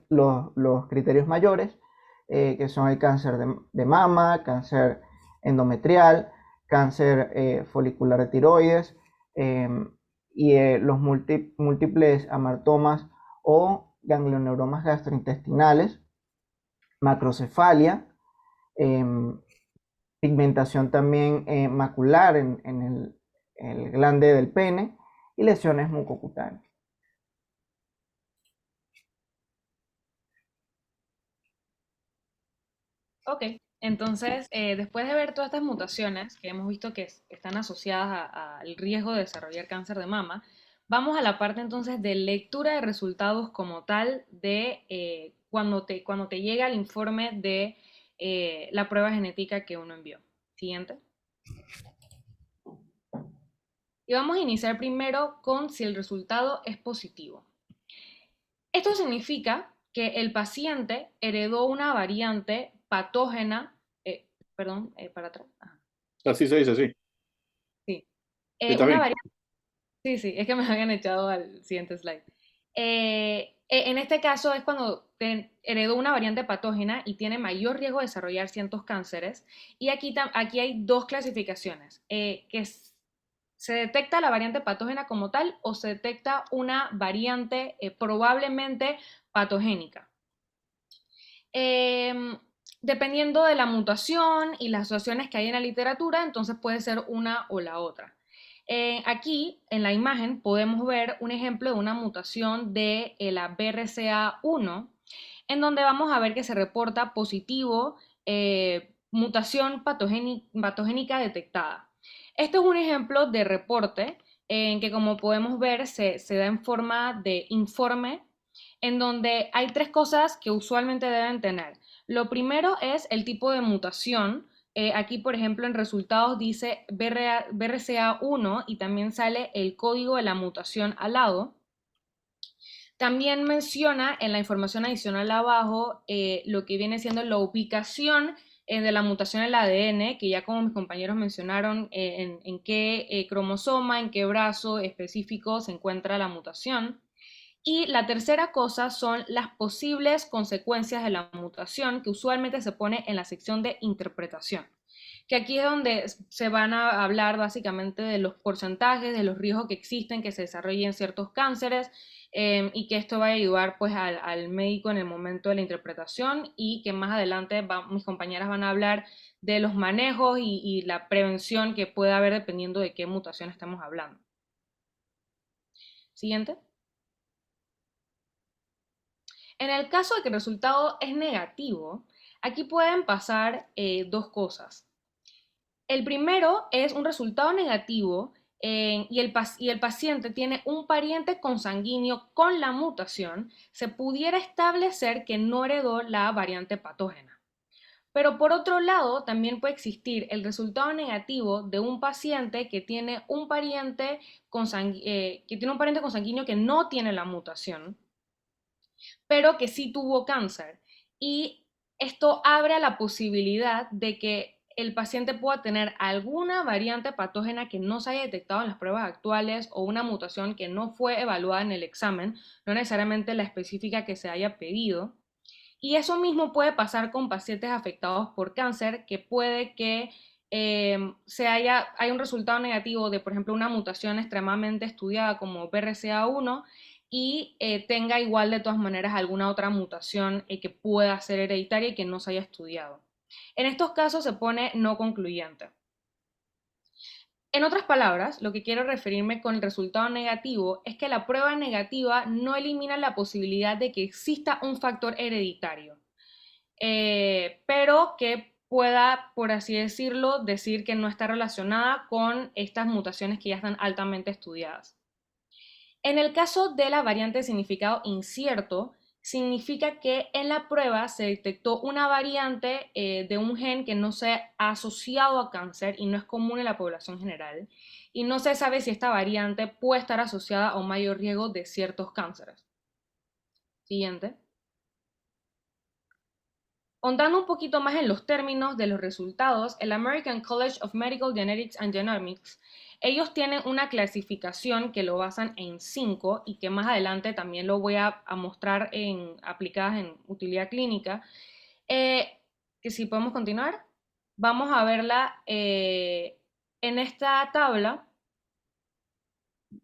los criterios mayores, que son el cáncer de mama, cáncer endometrial, cáncer folicular de tiroides y los múltiples amartomas o ganglioneuromas gastrointestinales, macrocefalia, pigmentación también macular en el glande del pene y lesiones mucocutáneas. Ok, entonces, después de ver todas estas mutaciones que hemos visto que están asociadas al riesgo de desarrollar cáncer de mama, vamos a la parte entonces de lectura de resultados como tal de cuando te llega el informe de la prueba genética que uno envió. Siguiente. Y vamos a iniciar primero con si el resultado es positivo. Esto significa que el paciente heredó una variante patógena, para atrás. Ajá. Así se dice, sí. Sí. ¿Está Una bien? variante, sí, es que me habían echado al siguiente slide. En este caso es cuando heredó una variante patógena y tiene mayor riesgo de desarrollar ciertos cánceres. Y aquí hay dos clasificaciones, se detecta la variante patógena como tal o se detecta una variante probablemente patogénica. Dependiendo de la mutación y las asociaciones que hay en la literatura, entonces puede ser una o la otra. Aquí en la imagen podemos ver un ejemplo de una mutación de la BRCA1, en donde vamos a ver que se reporta positivo mutación patogénica detectada. Este es un ejemplo de reporte en que, como podemos ver, se da en forma de informe, en donde hay tres cosas que usualmente deben tener. Lo primero es el tipo de mutación. Aquí, por ejemplo, en resultados dice BRCA1 y también sale el código de la mutación al lado. También menciona en la información adicional abajo lo que viene siendo la ubicación de la mutación en el ADN, que ya como mis compañeros mencionaron, en qué cromosoma, en qué brazo específico se encuentra la mutación. Y la tercera cosa son las posibles consecuencias de la mutación, que usualmente se pone en la sección de interpretación, que aquí es donde se van a hablar básicamente de los porcentajes, de los riesgos que existen que se desarrollen ciertos cánceres, y que esto va a ayudar pues al médico en el momento de la interpretación, y que más adelante mis compañeras van a hablar de los manejos y la prevención que puede haber dependiendo de qué mutación estamos hablando. Siguiente. En el caso de que el resultado es negativo, aquí pueden pasar dos cosas. El primero es un resultado negativo y el paciente tiene un pariente consanguíneo con la mutación, se pudiera establecer que no heredó la variante patógena. Pero por otro lado, también puede existir el resultado negativo de un paciente que tiene un pariente consanguíneo que no tiene la mutación, pero que sí tuvo cáncer. Y esto abre a la posibilidad de que el paciente pueda tener alguna variante patógena que no se haya detectado en las pruebas actuales o una mutación que no fue evaluada en el examen, no necesariamente la específica que se haya pedido. Y eso mismo puede pasar con pacientes afectados por cáncer, que puede que hay un resultado negativo de, por ejemplo, una mutación extremadamente estudiada como BRCA1 y tenga igual de todas maneras alguna otra mutación que pueda ser hereditaria y que no se haya estudiado. En estos casos se pone no concluyente. En otras palabras, lo que quiero referirme con el resultado negativo es que la prueba negativa no elimina la posibilidad de que exista un factor hereditario, pero que pueda, por así decirlo, decir que no está relacionada con estas mutaciones que ya están altamente estudiadas. En el caso de la variante de significado incierto, significa que en la prueba se detectó una variante de un gen que no se ha asociado a cáncer y no es común en la población general, y no se sabe si esta variante puede estar asociada a un mayor riesgo de ciertos cánceres. Siguiente. Ahondando un poquito más en los términos de los resultados, el American College of Medical Genetics and Genomics, ellos tienen una clasificación que lo basan en 5 y que más adelante también lo voy a mostrar aplicadas en utilidad clínica. Que si podemos continuar, vamos a verla en esta tabla.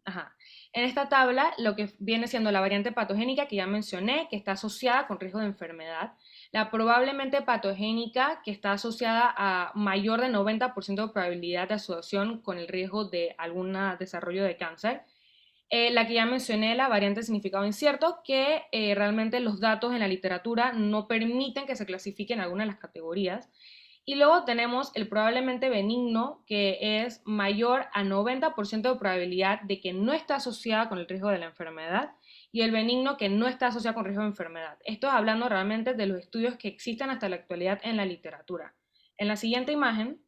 Ajá. En esta tabla, lo que viene siendo la variante patogénica que ya mencioné, que está asociada con riesgo de enfermedad, la probablemente patogénica, que está asociada a mayor de 90% de probabilidad de asociación con el riesgo de algún desarrollo de cáncer, la que ya mencioné, la variante de significado incierto, que realmente los datos en la literatura no permiten que se clasifiquen alguna de las categorías. Y luego tenemos el probablemente benigno, que es mayor a 90% de probabilidad de que no está asociada con el riesgo de la enfermedad, y el benigno que no está asociado con riesgo de enfermedad. Esto es hablando realmente de los estudios que existen hasta la actualidad en la literatura. En la siguiente imagen.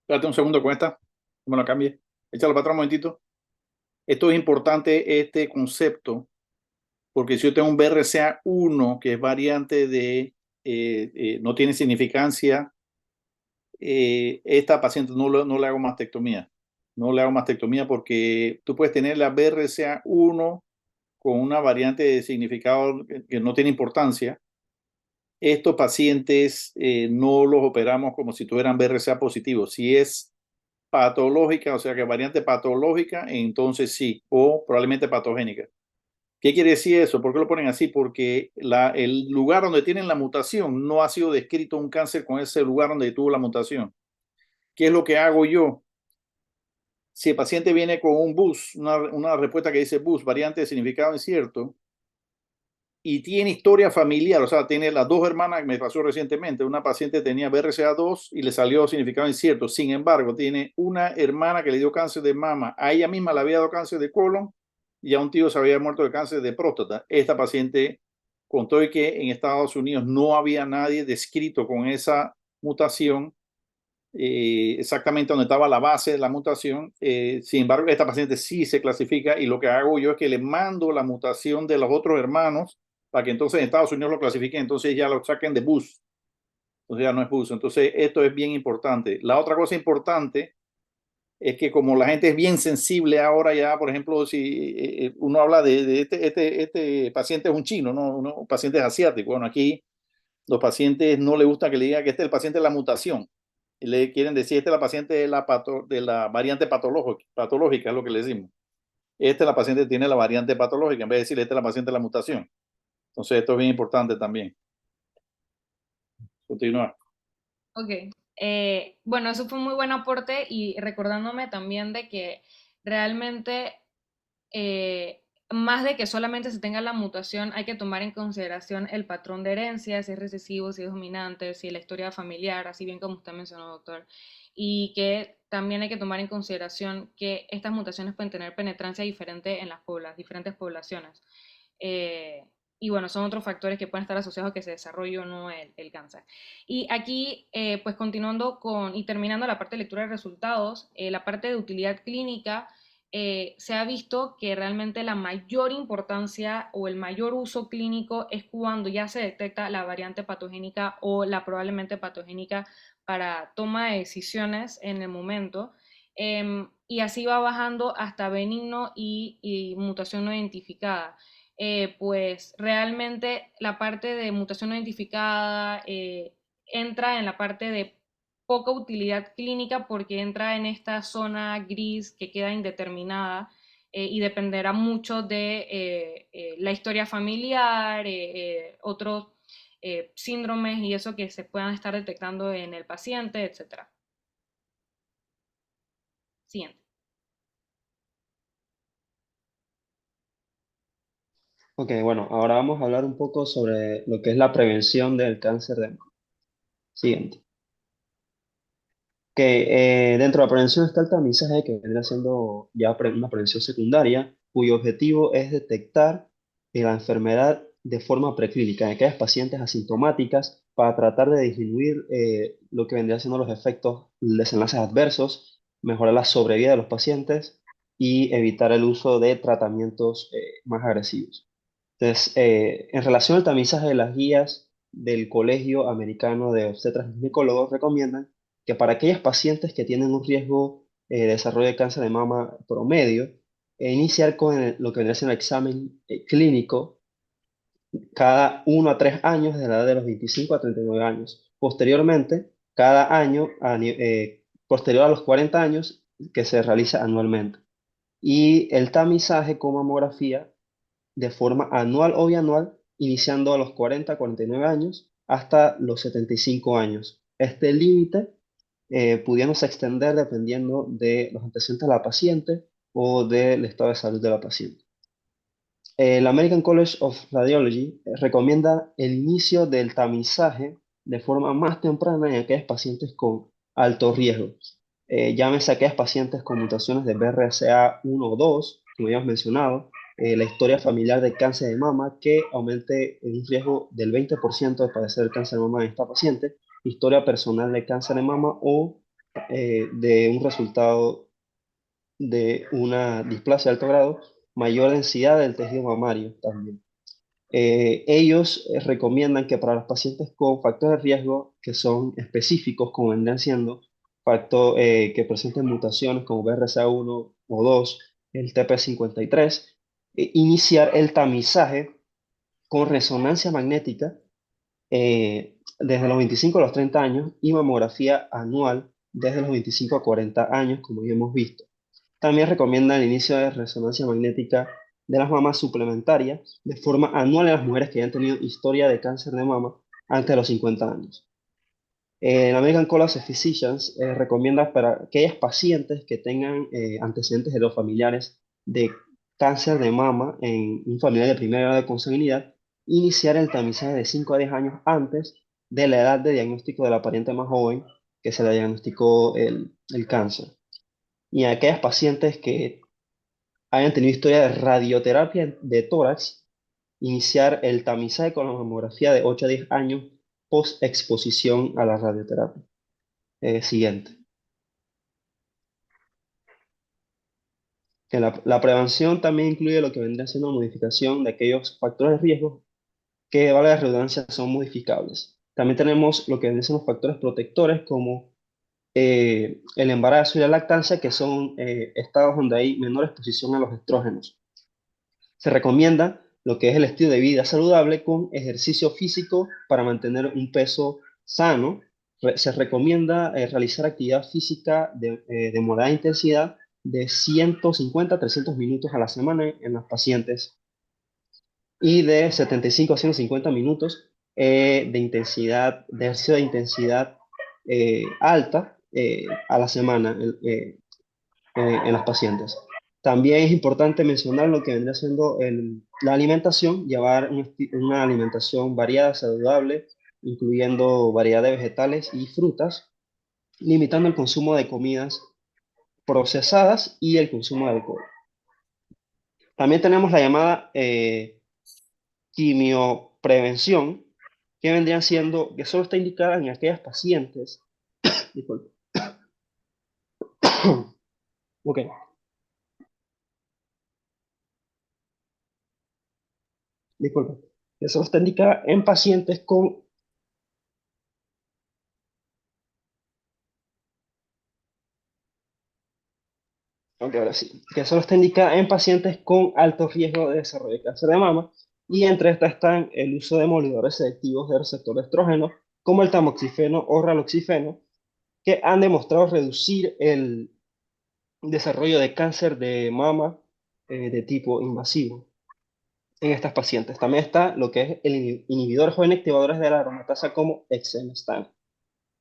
Espérate un segundo con esta. ¿Cómo lo cambie? Échalo para atrás un momentito. Esto es importante, este concepto, porque si yo tengo un BRCA1 que es variante de, no tiene significancia, esta paciente no le hago mastectomía. No le hago mastectomía porque tú puedes tener la BRCA1 con una variante de significado que no tiene importancia. Estos pacientes no los operamos como si tuvieran BRCA positivo. Si es patológica, o sea que variante patológica, entonces sí, o probablemente patogénica. ¿Qué quiere decir eso? ¿Por qué lo ponen así? Porque el lugar donde tienen la mutación no ha sido descrito un cáncer con ese lugar donde tuvo la mutación. ¿Qué es lo que hago yo? Si el paciente viene con un BUS, una respuesta que dice BUS, variante de significado incierto, y tiene historia familiar, o sea, tiene las dos hermanas, me pasó recientemente, una paciente tenía BRCA2 y le salió significado incierto. Sin embargo, tiene una hermana que le dio cáncer de mama, a ella misma le había dado cáncer de colon y a un tío se había muerto de cáncer de próstata. Esta paciente contó que en Estados Unidos no había nadie descrito con esa mutación, exactamente donde estaba la base de la mutación. Sin embargo, esta paciente sí se clasifica y lo que hago yo es que le mando la mutación de los otros hermanos para que entonces en Estados Unidos lo clasifiquen, entonces ya lo saquen de BUS. Entonces ya no es BUS. Entonces esto es bien importante. La otra cosa importante es que como la gente es bien sensible ahora ya, por ejemplo, si uno habla de este paciente es un chino, ¿no? Un paciente es asiático. Bueno, aquí los pacientes no les gusta que le digan que este es el paciente de la mutación. Y le quieren decir, esta es la paciente de la variante patológica, es lo que le decimos. Esta es la paciente que tiene la variante patológica, en vez de decir, esta es la paciente de la mutación. Entonces, esto es bien importante también. Continúa. Ok. Bueno, eso fue un muy buen aporte y recordándome también de que realmente más de que solamente se tenga la mutación, hay que tomar en consideración el patrón de herencia, si es recesivo, si es dominante, si es la historia familiar, así bien como usted mencionó, doctor. Y que también hay que tomar en consideración que estas mutaciones pueden tener penetrancia diferente en las diferentes poblaciones. Eh, y bueno, son otros factores que pueden estar asociados a que se desarrolle o no el cáncer. Y aquí, pues continuando con y terminando la parte de lectura de resultados, la parte de utilidad clínica, se ha visto que realmente la mayor importancia o el mayor uso clínico es cuando ya se detecta la variante patogénica o la probablemente patogénica para toma de decisiones en el momento. Y así va bajando hasta benigno y mutación no identificada. Pues realmente la parte de mutación no identificada entra en la parte de poca utilidad clínica porque entra en esta zona gris que queda indeterminada y dependerá mucho de la historia familiar, otros síndromes y eso que se puedan estar detectando en el paciente, etcétera. Siguiente. Ok, bueno, ahora vamos a hablar un poco sobre lo que es la prevención del cáncer de mama. Siguiente. Que dentro de la prevención está el tamizaje, que vendrá siendo ya una prevención secundaria, cuyo objetivo es detectar la enfermedad de forma preclínica en aquellas pacientes asintomáticas para tratar de disminuir lo que vendría siendo los efectos, desenlaces adversos, mejorar la sobrevida de los pacientes y evitar el uso de tratamientos más agresivos. Entonces, en relación al tamizaje de las guías del Colegio Americano de Obstetras y Ginecólogos, recomiendan que para aquellas pacientes que tienen un riesgo de desarrollo de cáncer de mama promedio, iniciar con lo que vendría siendo el examen clínico cada 1 a 3 años de la edad de los 25 a 39 años. Posteriormente, cada año, posterior a los 40 años, que se realiza anualmente. Y el tamizaje con mamografía de forma anual o bianual, iniciando a los 40, 49 años hasta los 75 años. Este límite pudiéndose extender dependiendo de los antecedentes de la paciente o del estado de salud de la paciente. El American College of Radiology recomienda el inicio del tamizaje de forma más temprana en aquellos pacientes con alto riesgo. Llámese aquellas pacientes con mutaciones de BRCA1 o 2, como ya hemos mencionado, la historia familiar de cáncer de mama que aumente un riesgo del 20% de padecer el cáncer de mama en esta paciente, historia personal de cáncer de mama o de un resultado de una displasia de alto grado, mayor densidad del tejido mamario también. Ellos recomiendan que para los pacientes con factores de riesgo que son específicos, como vendrían siendo que presenten mutaciones como BRCA1 o 2, el TP53, iniciar el tamizaje con resonancia magnética desde los 25 a los 30 años y mamografía anual desde los 25 a 40 años, como ya hemos visto. También recomienda el inicio de resonancia magnética de las mamas suplementarias de forma anual en las mujeres que hayan tenido historia de cáncer de mama antes de los 50 años. El American College of Physicians recomienda para aquellas pacientes que tengan antecedentes heredofamiliares de cáncer de mama en un familiar de primer grado de consanguinidad, iniciar el tamizaje de 5 a 10 años antes de la edad de diagnóstico de la pariente más joven que se le diagnosticó el cáncer. Y en aquellas pacientes que hayan tenido historia de radioterapia de tórax, iniciar el tamizaje con la mamografía de 8 a 10 años post exposición a la radioterapia. Siguiente. Que la prevención también incluye lo que vendría siendo modificación de aquellos factores de riesgo que, vale la redundancia, son modificables. También tenemos lo que vendrían siendo factores protectores como el embarazo y la lactancia, que son estados donde hay menor exposición a los estrógenos. Se recomienda lo que es el estilo de vida saludable con ejercicio físico para mantener un peso sano. Se recomienda realizar actividad física de moderada intensidad de 150 a 300 minutos a la semana en los pacientes y de 75 a 150 minutos de ejercicio de intensidad alta a la semana en los pacientes. También es importante mencionar lo que vendría siendo la alimentación, llevar una alimentación variada, saludable, incluyendo variedad de vegetales y frutas, limitando el consumo de comidas procesadas y el consumo de alcohol. También tenemos la llamada quimioprevención, que vendría siendo, que solo está indicada en aquellas pacientes, disculpe, ok, disculpe, que solo está indicada en pacientes con, ok, ahora sí, que solo está indicada en pacientes con alto riesgo de desarrollo de cáncer de mama, y entre estas están el uso de demolidores selectivos de receptor de estrógeno, como el tamoxifeno o raloxifeno, que han demostrado reducir el desarrollo de cáncer de mama de tipo invasivo en estas pacientes. También está lo que es el inhibidor joven activadores de la aromatasa como exemestán.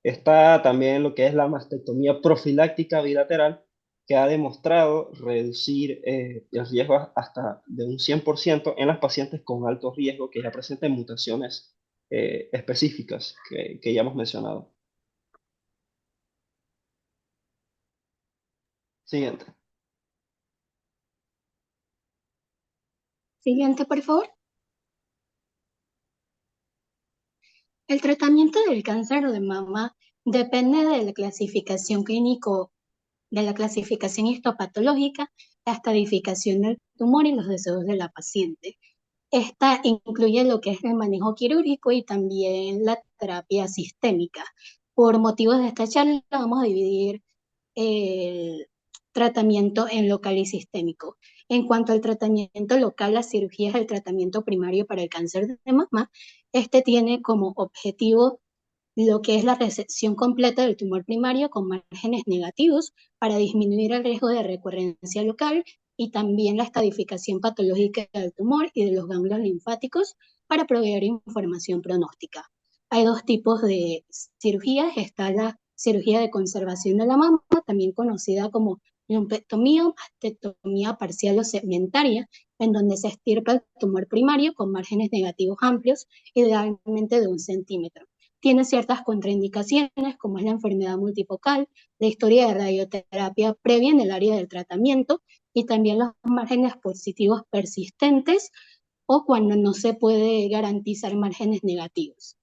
Está también lo que es la mastectomía profiláctica bilateral, que ha demostrado reducir el riesgo hasta de un 100% en las pacientes con alto riesgo que ya presenten mutaciones específicas que ya hemos mencionado. Siguiente. Siguiente, por favor. El tratamiento del cáncer de mama depende de la clasificación clínico, de la clasificación histopatológica, la estadificación del tumor y los deseos de la paciente. Esta incluye lo que es el manejo quirúrgico y también la terapia sistémica. Por motivos de esta charla vamos a dividir el tratamiento en local y sistémico. En cuanto al tratamiento local, la cirugía es el tratamiento primario para el cáncer de mama. Este tiene como objetivo lo que es la resección completa del tumor primario con márgenes negativos para disminuir el riesgo de recurrencia local y también la estadificación patológica del tumor y de los ganglios linfáticos para proveer información pronóstica. Hay dos tipos de cirugías. Está la cirugía de conservación de la mama, también conocida como lumpectomía o mastectomía parcial o segmentaria, en donde se extirpa el tumor primario con márgenes negativos amplios, idealmente de 1 centímetro. Tiene ciertas contraindicaciones, como es la enfermedad multifocal, la historia de radioterapia previa en el área del tratamiento y también los márgenes positivos persistentes o cuando no se puede garantizar márgenes negativos.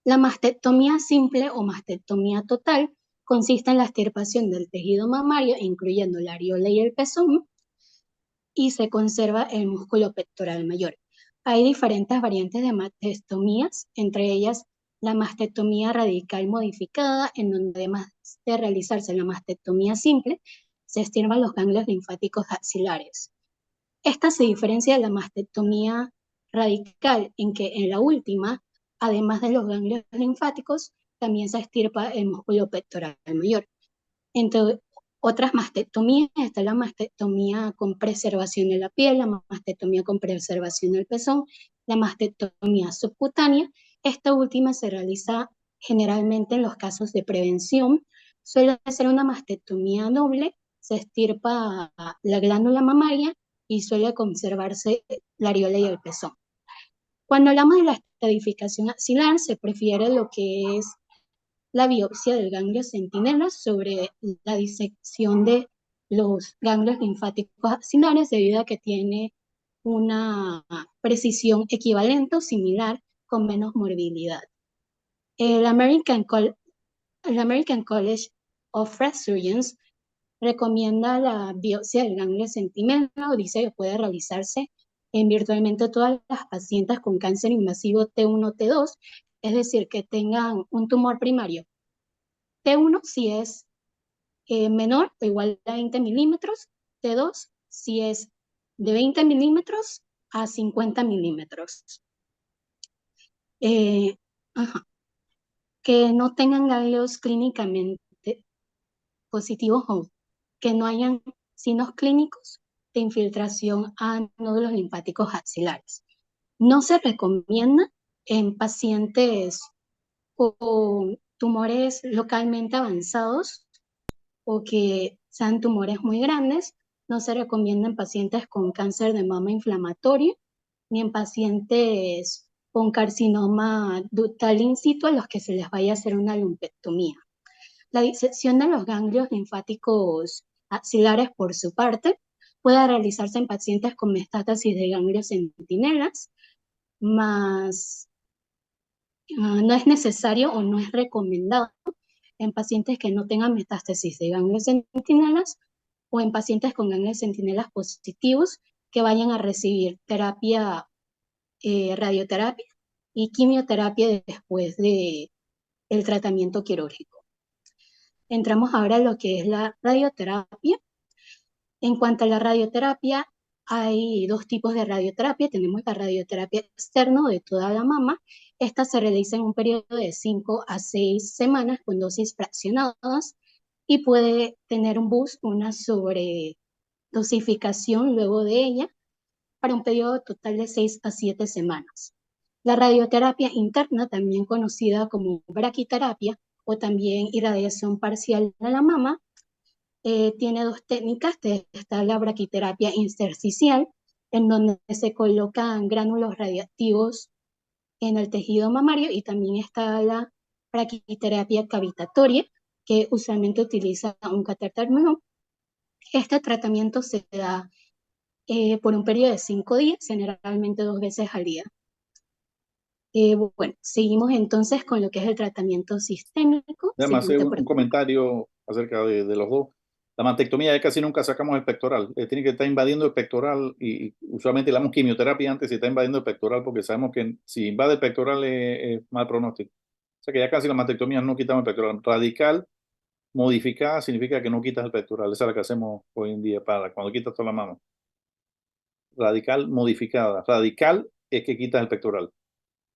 La mastectomía simple o mastectomía total consiste en la extirpación del tejido mamario, incluyendo la areola y el pezón, y se conserva el músculo pectoral mayor. Hay diferentes variantes de mastectomías, entre ellas la mastectomía radical modificada, en donde además de realizarse la mastectomía simple, se extirpan los ganglios linfáticos axilares. Esta se diferencia de la mastectomía radical en que en la última, además de los ganglios linfáticos, también se extirpa el músculo pectoral mayor. Entre otras mastectomías está la mastectomía con preservación de la piel, la mastectomía con preservación del pezón, la mastectomía subcutánea. Esta última se realiza generalmente en los casos de prevención. Suele ser una mastectomía doble, se extirpa la glándula mamaria y suele conservarse la areola y el pezón. Cuando hablamos de la estadificación axilar, se prefiere lo que es la biopsia del ganglio centinela sobre la disección de los ganglios linfáticos axilares debido a que tiene una precisión equivalente o similar con menos morbilidad. El American College of Breast Surgeons recomienda la biopsia del ganglio centinela o dice que puede realizarse en virtualmente todas las pacientes con cáncer invasivo T1, T2, es decir, que tengan un tumor primario. T1 si es menor o igual a 20 milímetros, T2 si es de 20 milímetros a 50 milímetros. Ajá. Que no tengan ganglios clínicamente positivos o que no hayan signos clínicos de infiltración a nódulos linfáticos axilares. No se recomienda en pacientes con tumores localmente avanzados o que sean tumores muy grandes. No se recomienda en pacientes con cáncer de mama inflamatorio ni en pacientes con carcinoma ductal in situ a los que se les vaya a hacer una lumpectomía. La disección de los ganglios linfáticos axilares, por su parte, puede realizarse en pacientes con metástasis de ganglios centinelas, más no es necesario o no es recomendado en pacientes que no tengan metástasis de ganglios centinelas o en pacientes con ganglios centinelas positivos que vayan a recibir terapia, radioterapia y quimioterapia después del tratamiento quirúrgico. Entramos ahora a lo que es la radioterapia. En cuanto a la radioterapia, hay dos tipos de radioterapia. Tenemos la radioterapia externa de toda la mama. Esta se realiza en un periodo de 5 a 6 semanas con dosis fraccionadas y puede tener un boost, una sobredosificación luego de ella para un periodo total de 6 a 7 semanas. La radioterapia interna, también conocida como braquiterapia o también irradiación parcial de la mama, tiene dos técnicas. Está la braquiterapia intersticial, en donde se colocan gránulos radiactivos en el tejido mamario, y también está la braquiterapia cavitatoria, que usualmente utiliza un catéter menor. Este tratamiento se da por un periodo de 5 días, generalmente 2 veces al día. Bueno, seguimos entonces con lo que es el tratamiento sistémico. Déjame hacer Siguiente un pregunta. comentario acerca de los dos. La mastectomía ya casi nunca sacamos el pectoral. Tiene que estar invadiendo el pectoral y usualmente le damos quimioterapia antes si está invadiendo el pectoral porque sabemos que si invade el pectoral es mal pronóstico. O sea que ya casi las mastectomías no quitamos el pectoral. Radical modificada significa que no quitas el pectoral. Esa es la que hacemos hoy en día para cuando quitas toda la mama. Radical modificada. Radical es que quitas el pectoral.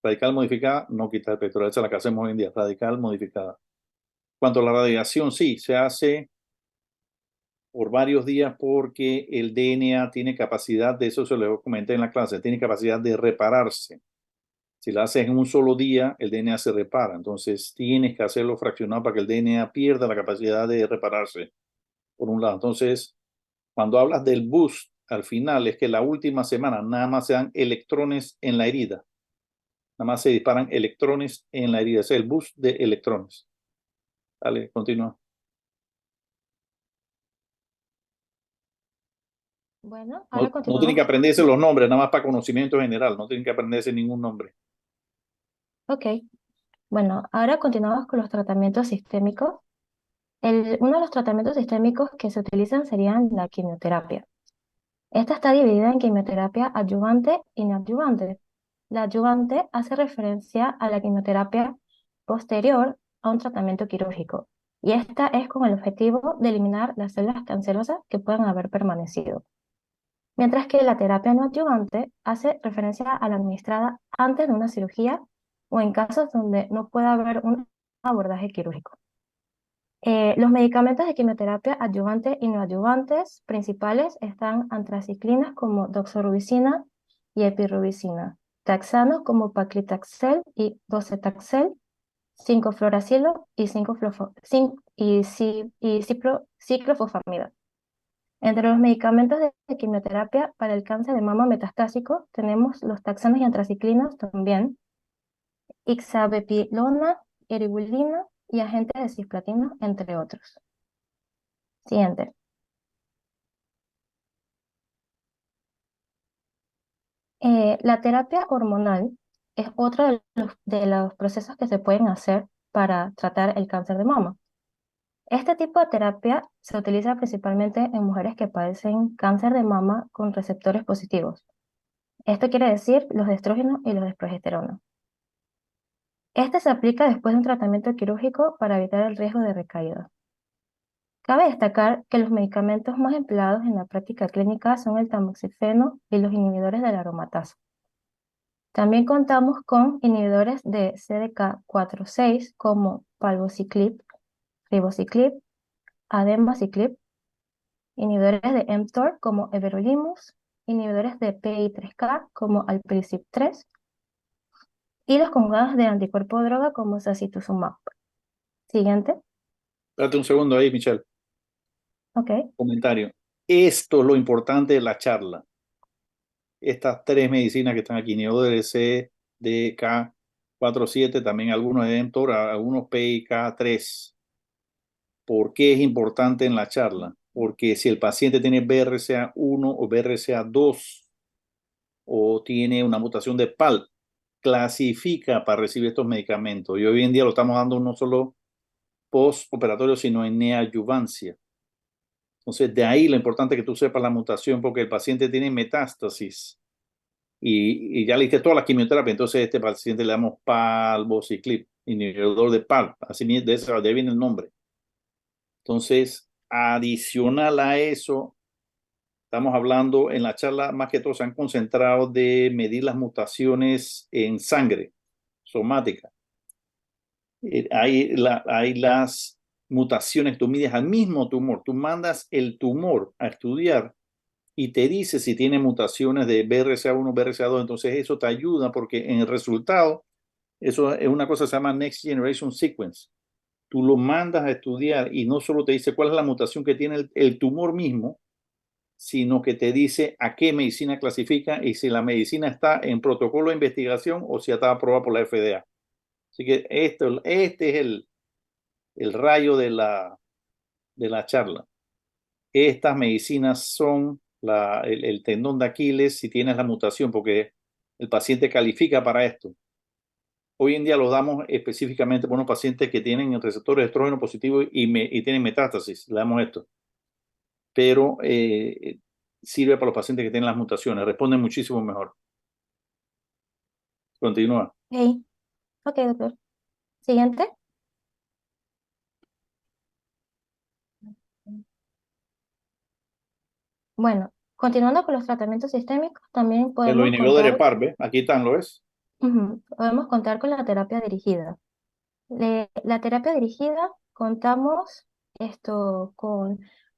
Radical modificada no quitas el pectoral. Esa es la que hacemos hoy en día. Radical modificada. Cuanto a la radiación, sí, se hace por varios días porque el DNA tiene capacidad, de eso se lo comenté en la clase, tiene capacidad de repararse. Si lo haces en un solo día, el DNA se repara. Entonces tienes que hacerlo fraccionado para que el DNA pierda la capacidad de repararse, por un lado. Entonces, cuando hablas del boost, al final es que la última semana nada más se dan electrones en la herida. Nada más se disparan electrones en la herida. Ese es el boost de electrones. Dale, continúa. Bueno, No, ahora no tienen que continuamos. aprenderse los nombres, nada más para conocimiento general. No tienen que aprenderse ningún nombre. Ok, bueno, ahora continuamos con los tratamientos sistémicos. Uno de los tratamientos sistémicos que se utilizan serían la quimioterapia. Esta está dividida en quimioterapia adyuvante y neoadyuvante. La adyuvante hace referencia a la quimioterapia posterior a un tratamiento quirúrgico, y esta es con el objetivo de eliminar las células cancerosas que puedan haber permanecido. Mientras que la terapia no adyuvante hace referencia a la administrada antes de una cirugía o en casos donde no pueda haber un abordaje quirúrgico. Los medicamentos de quimioterapia adyuvante y neoadyuvantes principales están antraciclinas como doxorubicina y epirubicina, taxanos como paclitaxel y docetaxel, 5-fluoracilo y ciclofosfamida. Entre los medicamentos de quimioterapia para el cáncer de mama metastásico tenemos los taxanos y antraciclinos también, ixabepilona, eribulina y agentes de cisplatina, entre otros. Siguiente. La terapia hormonal es otro de los procesos que se pueden hacer para tratar el cáncer de mama. Este tipo de terapia se utiliza principalmente en mujeres que padecen cáncer de mama con receptores positivos. Esto quiere decir los de estrógeno y los de progesterona. Este se aplica después de un tratamiento quirúrgico para evitar el riesgo de recaída. Cabe destacar que los medicamentos más empleados en la práctica clínica son el tamoxifeno y los inhibidores de la aromatasa. También contamos con inhibidores de CDK4/6 como palbociclib, ribociclib, abemaciclib, inhibidores de mTOR como everolimus, inhibidores de PI3K como alpelisib 3 y los conjugados de anticuerpo droga como sacituzumab. Siguiente. Date un segundo ahí, Michelle. Ok. Comentario. Esto es lo importante de la charla. Estas tres medicinas que están aquí, inhibidores CDK4/7, también algunos de mTOR, algunos PIK3. ¿Por qué es importante en la charla? Porque si el paciente tiene BRCA1 o BRCA2 o tiene una mutación de PAL, clasifica para recibir estos medicamentos. Y hoy en día lo estamos dando no solo postoperatorio, sino en neoadyuvancia. Entonces, de ahí lo importante que tú sepas la mutación, porque el paciente tiene metástasis y ya le diste toda la quimioterapia. Entonces, a este paciente le damos palbociclib, inhibidor de PAL. Así de ahí viene el nombre. Entonces, adicional a eso, estamos hablando en la charla, más que todo se han concentrado de medir las mutaciones en sangre somática. Hay las mutaciones, tú mides al mismo tumor, tú mandas el tumor a estudiar y te dice si tiene mutaciones de BRCA1, BRCA2, entonces eso te ayuda porque en el resultado, eso es una cosa que se llama Next Generation Sequence. Tú lo mandas a estudiar y no solo te dice cuál es la mutación que tiene el tumor mismo, sino que te dice a qué medicina clasifica y si la medicina está en protocolo de investigación o si está aprobada por la FDA. Así que este es el rayo de la charla. Estas medicinas son el tendón de Aquiles si tienes la mutación, porque el paciente califica para esto. Hoy en día lo damos específicamente por unos pacientes que tienen receptores de estrógeno positivo y tienen metástasis. Le damos esto. Pero sirve para los pacientes que tienen las mutaciones. Responden muchísimo mejor. Continúa. Ok, ok, doctor. Siguiente. Bueno, continuando con los tratamientos sistémicos, también Los podemos inhibidores contar, PARP, ¿ves? Aquí están, ¿lo ves? podemos contar con la terapia dirigida. La terapia dirigida contamos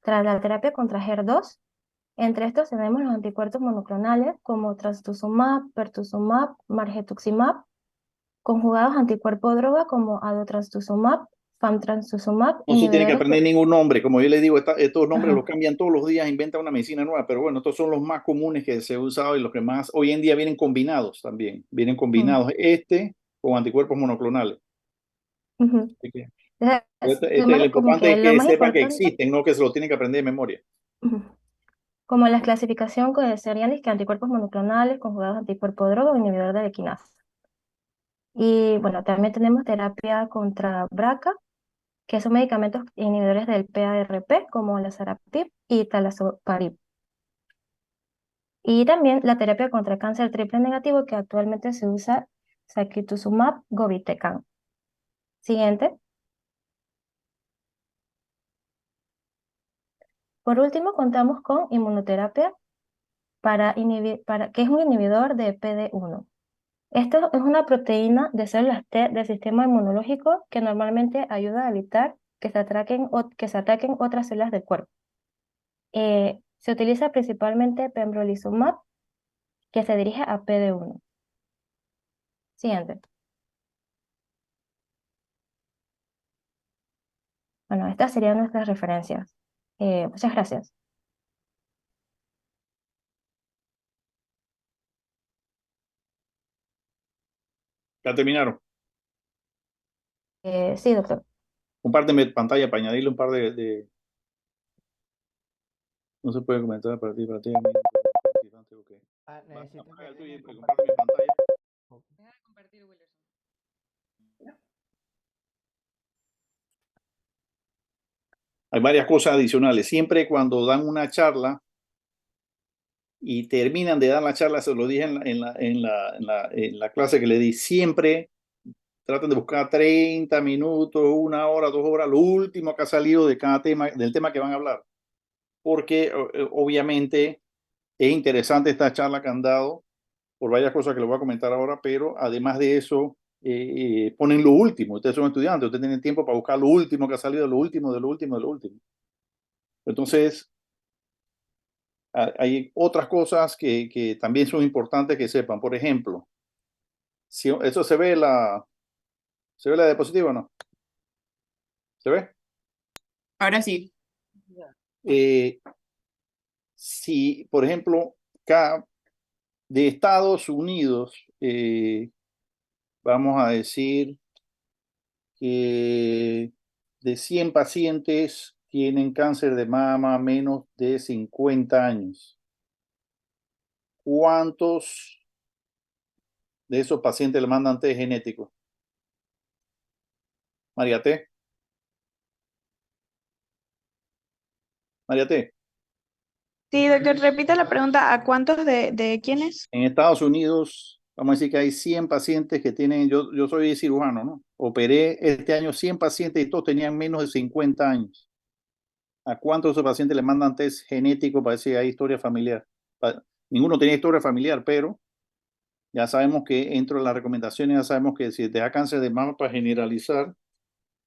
tras la terapia contra HER2. Entre estos tenemos los anticuerpos monoclonales como trastuzumab, pertuzumab, margetuximab, conjugados anticuerpo droga como adotrastuzumab, famtrastuzumab, No se tiene que inhibidores aprender de... ningún nombre. Como yo le digo, estos nombres los Ajá, cambian todos los días, inventan una medicina nueva, pero bueno, estos son los más comunes que se han usado y los que más hoy en día vienen combinados también. Vienen ujú, combinados con anticuerpos monoclonales. ujú. Así que lo Como importante que es lo que más sepa que importante, existen, no que se lo tienen que aprender de memoria. ujú, como la clasificación serían que anticuerpos monoclonales, conjugados anticuerpo droga o inhibidor de la quinasa. Y bueno, también tenemos terapia contra BRCA, que son medicamentos inhibidores del PARP, como la Sarapib y talazoparib. Y también la terapia contra cáncer triple negativo, que actualmente se usa sacituzumab govitecan. Siguiente. Por último, contamos con inmunoterapia que es un inhibidor de PD-1. Esto es una proteína de células T del sistema inmunológico que normalmente ayuda a evitar que se ataquen otras células del cuerpo. Se utiliza principalmente pembrolizumab, que se dirige a PD-1. Siguiente. Bueno, estas serían nuestras referencias. Muchas gracias. ¿Ya terminaron? Sí, doctor. Compárteme pantalla para añadirle un par de... No se puede comentar para ti. Ok. Necesito Apaga el que tuyo y dejen compartir. compárteme pantalla. Deja de compartir, Willerson. Hay varias cosas adicionales. Siempre cuando dan una charla y terminan de dar la charla, se lo dije en la clase que le di, siempre traten de buscar 30 minutos, 1 hora, 2 horas, lo último que ha salido de cada tema, del tema que van a hablar. Porque obviamente es interesante esta charla que han dado por varias cosas que les voy a comentar ahora, pero además de eso, ponen lo último. Ustedes son estudiantes, ustedes tienen tiempo para buscar lo último que ha salido, lo último, de lo último, de lo último. Entonces, hay otras cosas que también son importantes que sepan. Por ejemplo, si eso ¿se ve la diapositiva o no? ¿Se ve? Ahora sí. Eh, si, por ejemplo, de Estados Unidos, vamos a decir que de 100 pacientes tienen cáncer de mama menos de 50 años. ¿Cuántos de esos pacientes le mandan test genético? María T. María T. Sí, doctor, repita la pregunta, ¿a cuántos de quiénes? En Estados Unidos, vamos a decir que hay 100 pacientes que tienen, yo soy cirujano, ¿no? Operé este año 100 pacientes y todos tenían menos de 50 años. ¿A cuántos de esos pacientes le mandan test genético para ver si hay historia familiar? Ninguno tenía historia familiar, pero ya sabemos que dentro de las recomendaciones, ya sabemos que si te da cáncer de mama, para generalizar,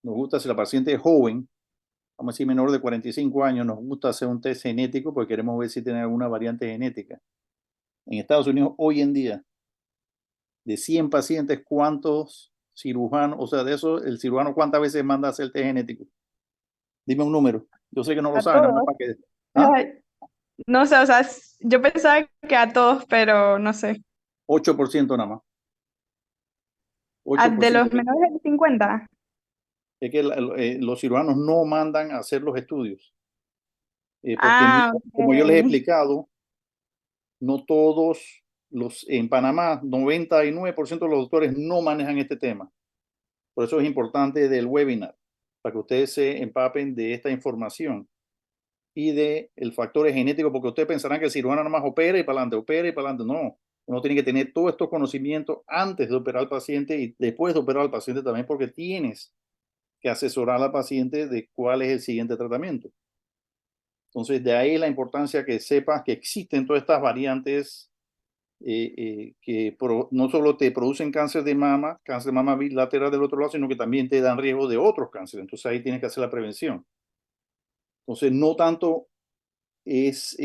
nos gusta, si la paciente es joven, vamos a decir menor de 45 años, nos gusta hacer un test genético porque queremos ver si tiene alguna variante genética. En Estados Unidos, hoy en día, de 100 pacientes, ¿cuántos cirujanos, o sea, de eso, el cirujano cuántas veces manda a hacer el test genético? Dime un número. Yo sé que no lo A saben, nada más todos. para que... ¿Ah? Ay, no sé, o sea, yo pensaba que a todos, pero no sé. 8% nada más. De 8%. los menores de 50. Es que los cirujanos no mandan a hacer los estudios. Porque Ah, como yo les he ok. explicado, no todos en Panamá, 99% de los doctores no manejan este tema. Por eso es importante del webinar, para que ustedes se empapen de esta información y de el factor genético, porque ustedes pensarán que el cirujano nada más opera y para adelante, opera y para adelante. No, uno tiene que tener todos estos conocimientos antes de operar al paciente y después de operar al paciente también, porque tienes que asesorar al paciente de cuál es el siguiente tratamiento. Entonces, de ahí la importancia que sepas que existen todas estas variantes que no solo te producen cáncer de mama bilateral del otro lado, sino que también te dan riesgo de otros cánceres. Entonces, ahí tienes que hacer la prevención. Entonces, no tanto es...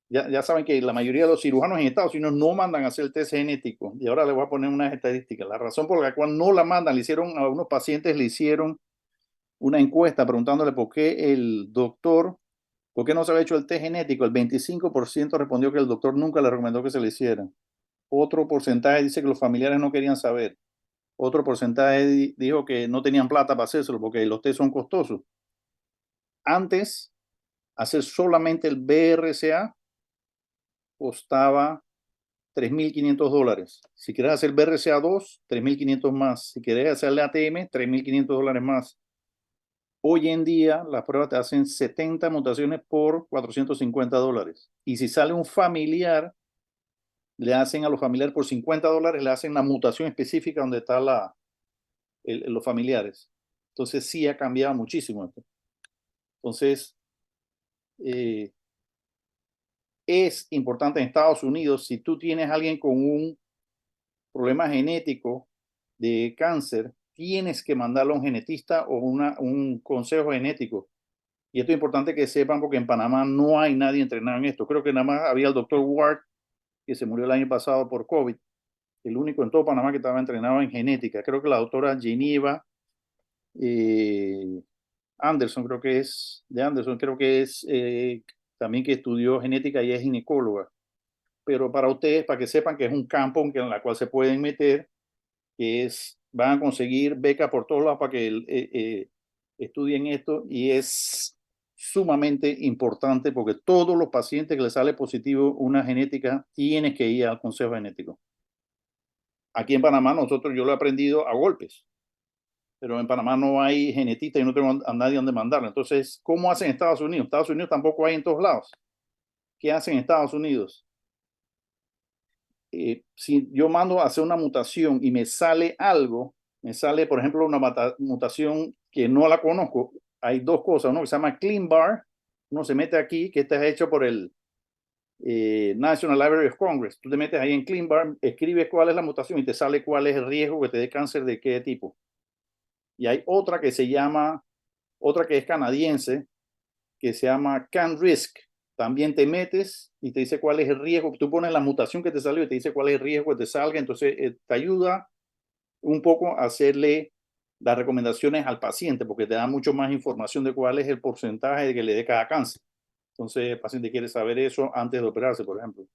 ya saben que la mayoría de los cirujanos en Estados Unidos no mandan a hacer el test genético. Y ahora les voy a poner unas estadísticas. La razón por la cual no la mandan, le hicieron a unos pacientes, le hicieron una encuesta preguntándole por qué ¿por qué no se había hecho el test genético? El 25% respondió que el doctor nunca le recomendó que se le hiciera. Otro porcentaje dice que los familiares no querían saber. Otro porcentaje dijo que no tenían plata para hacérselo porque los test son costosos. Antes, hacer solamente el BRCA costaba $3.500. Si quieres hacer BRCA2, 3.500 más. Si quieres hacer el ATM, $3.500 más. Hoy en día las pruebas te hacen 70 mutaciones por $450. Y si sale un familiar, le hacen a los familiares por $50, le hacen la mutación específica donde están los familiares. Entonces sí ha cambiado muchísimo esto. Entonces, es importante en Estados Unidos, si tú tienes a alguien con un problema genético de cáncer, tienes que mandarlo a un genetista o un consejo genético. Y esto es importante que sepan porque en Panamá no hay nadie entrenado en esto. Creo que nada más había el doctor Ward, que se murió el año pasado por COVID, el único en todo Panamá que estaba entrenado en genética. Creo que la doctora Geneva Anderson, creo que es, de Anderson, creo que es también que estudió genética y es ginecóloga. pero para ustedes, para que sepan que es un campo en la cual se pueden meter, que van a conseguir becas por todos lados para que estudien esto, y es sumamente importante porque todos los pacientes que les sale positivo una genética tienen que ir al consejo genético. Aquí en Panamá yo lo he aprendido a golpes, pero en Panamá no hay genetista y no tengo a nadie donde mandarlo. Entonces, ¿cómo hacen en Estados Unidos? Estados Unidos tampoco hay en todos lados. ¿Qué hacen en Estados Unidos? Si yo mando a hacer una mutación y me sale algo, me sale, por ejemplo, una mutación que no la conozco, hay dos cosas, uno que se llama ClinVar, uno se mete aquí, que está hecho por el National Library of Congress. Tú te metes ahí en ClinVar, escribes cuál es la mutación y te sale cuál es el riesgo que te dé cáncer de qué tipo. Y hay otra que es canadiense, que se llama CanRisk. También te metes y te dice cuál es el riesgo. Tú pones la mutación que te salió y te dice cuál es el riesgo que te salga. Entonces te ayuda un poco a hacerle las recomendaciones al paciente porque te da mucho más información de cuál es el porcentaje de que le dé cada cáncer. Entonces el paciente quiere saber eso antes de operarse, por ejemplo.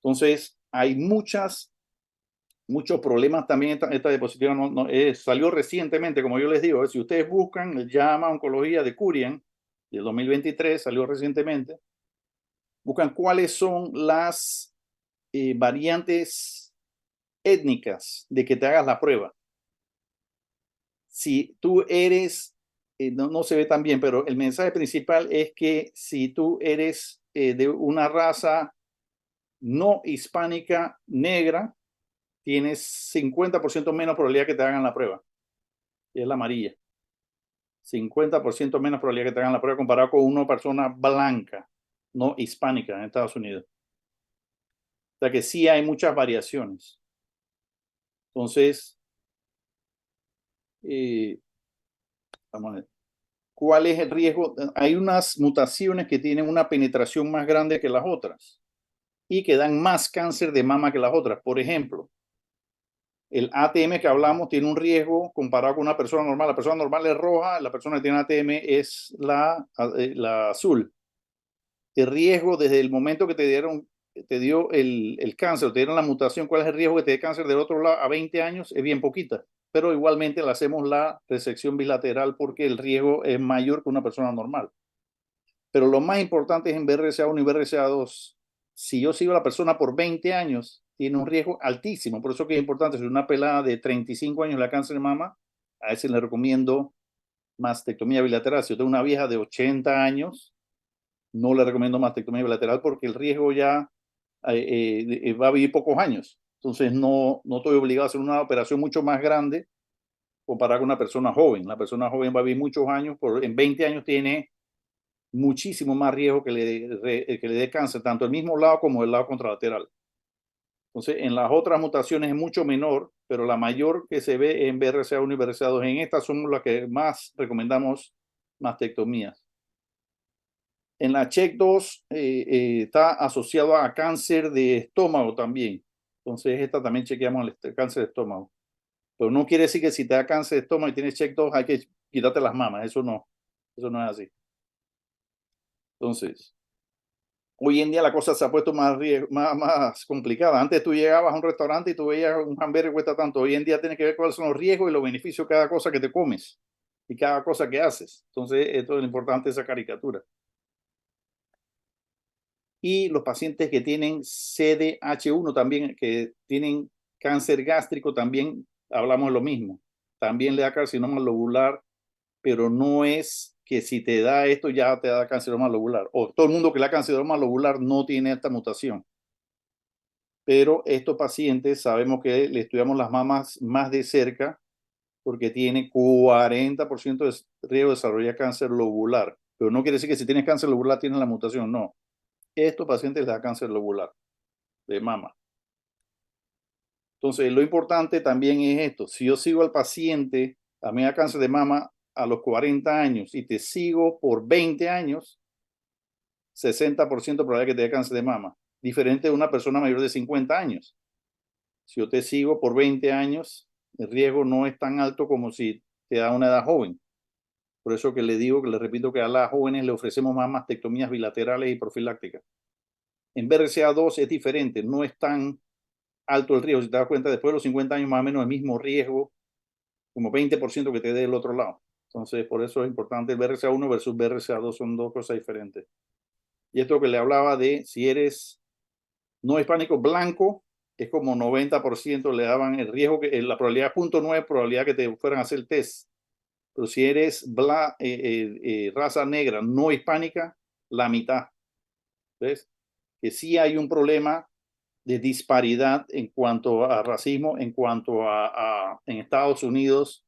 Entonces hay muchos problemas también. Esta diapositiva salió recientemente, como yo les digo. Si ustedes buscan el JAMA Oncología de Curian, del 2023, salió recientemente, buscan cuáles son las variantes étnicas de que te hagas la prueba. Si tú eres, no se ve tan bien, pero el mensaje principal es que si tú eres de una raza no hispánica negra, tienes 50% menos probabilidad que te hagan la prueba. Y es la amarilla. 50% menos probabilidad que te hagan la prueba comparado con una persona blanca, no hispánica en Estados Unidos. O sea que sí hay muchas variaciones. Entonces, vamos a ver. ¿Cuál es el riesgo? Hay unas mutaciones que tienen una penetración más grande que las otras y que dan más cáncer de mama que las otras. Por ejemplo, el ATM que hablamos tiene un riesgo comparado con una persona normal. La persona normal es roja, la persona que tiene ATM es la azul. El riesgo desde el momento que te dio el cáncer, te dieron la mutación, ¿cuál es el riesgo que te dé cáncer del otro lado a 20 años? Es bien poquita, pero igualmente le hacemos la resección bilateral porque el riesgo es mayor que una persona normal. Pero lo más importante es en BRCA1 y BRCA2. Si yo sigo a la persona por 20 años, tiene un riesgo altísimo. Por eso que es importante, si una pelada de 35 años le da cáncer de mama, a ese le recomiendo mastectomía bilateral. Si yo tengo una vieja de 80 años, no le recomiendo mastectomía bilateral porque el riesgo ya va a vivir pocos años. Entonces no estoy obligado a hacer una operación mucho más grande comparada con una persona joven. La persona joven va a vivir muchos años, en 20 años tiene muchísimo más riesgo que le dé cáncer, tanto el mismo lado como el lado contralateral. Entonces, en las otras mutaciones es mucho menor, pero la mayor que se ve en BRCA1 y BRCA2, en estas son las que más recomendamos mastectomías. En la CHEK2 está asociado a cáncer de estómago también. Entonces, esta también chequeamos el cáncer de estómago. Pero no quiere decir que si te da cáncer de estómago y tienes CHEK2 hay que quitarte las mamas. Eso no es así. Entonces, hoy en día la cosa se ha puesto más complicada. Antes tú llegabas a un restaurante y tú veías un hamburger cuesta tanto. Hoy en día tienes que ver cuáles son los riesgos y los beneficios de cada cosa que te comes y cada cosa que haces. Entonces, esto es lo importante de esa caricatura. Y los pacientes que tienen CDH1 también, que tienen cáncer gástrico, también hablamos de lo mismo. También le da carcinoma lobular, pero no es que si te da esto ya te da carcinoma lobular. O todo el mundo que le da carcinoma lobular no tiene esta mutación. Pero estos pacientes sabemos que le estudiamos las mamas más de cerca porque tiene 40% de riesgo de desarrollar cáncer lobular. Pero no quiere decir que si tienes cáncer lobular tienes la mutación, no. Estos pacientes les da cáncer lobular de mama. Entonces, lo importante también es esto. Si yo sigo al paciente, a mí da cáncer de mama a los 40 años y te sigo por 20 años, 60% probabilidad que te dé cáncer de mama. Diferente de una persona mayor de 50 años. Si yo te sigo por 20 años, el riesgo no es tan alto como si te da una edad joven. Por eso que le repito que a las jóvenes le ofrecemos más mastectomías bilaterales y profilácticas. En BRCA2 es diferente, no es tan alto el riesgo. Si te das cuenta, después de los 50 años más o menos el mismo riesgo, como 20% que te dé el otro lado. Entonces, por eso es importante el BRCA1 versus BRCA2, son dos cosas diferentes. Y esto que le hablaba de si eres no hispánico blanco, es como 90% le daban el riesgo, que la probabilidad 0.9, probabilidad que te fueran a hacer el test. Pero si eres raza negra no hispánica, la mitad. ¿Ves? Que sí hay un problema de disparidad en cuanto a racismo, en cuanto en Estados Unidos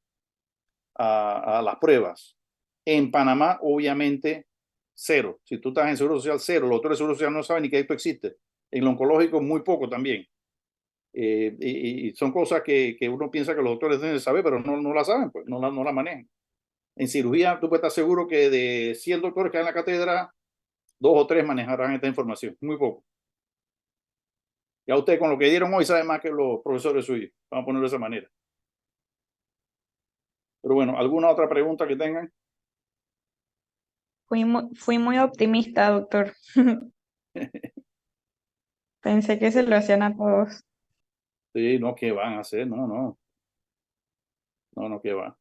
a las pruebas. En Panamá, obviamente, cero. Si tú estás en Seguro Social, cero. Los doctores de Seguro Social no saben ni que esto existe. En lo oncológico, muy poco también. Y son cosas que uno piensa que los doctores deben saber, pero no la saben, pues no la manejan. En cirugía, tú puedes estar seguro que de 100 doctores que hay en la cátedra, 2 o 3 manejarán esta información. Muy poco. Ya ustedes con lo que dieron hoy saben más que los profesores suyos. Vamos a ponerlo de esa manera. Pero bueno, ¿alguna otra pregunta que tengan? Fui muy optimista, doctor. Pensé que se lo hacían a todos. Sí, no, ¿qué van a hacer? No, ¿qué va?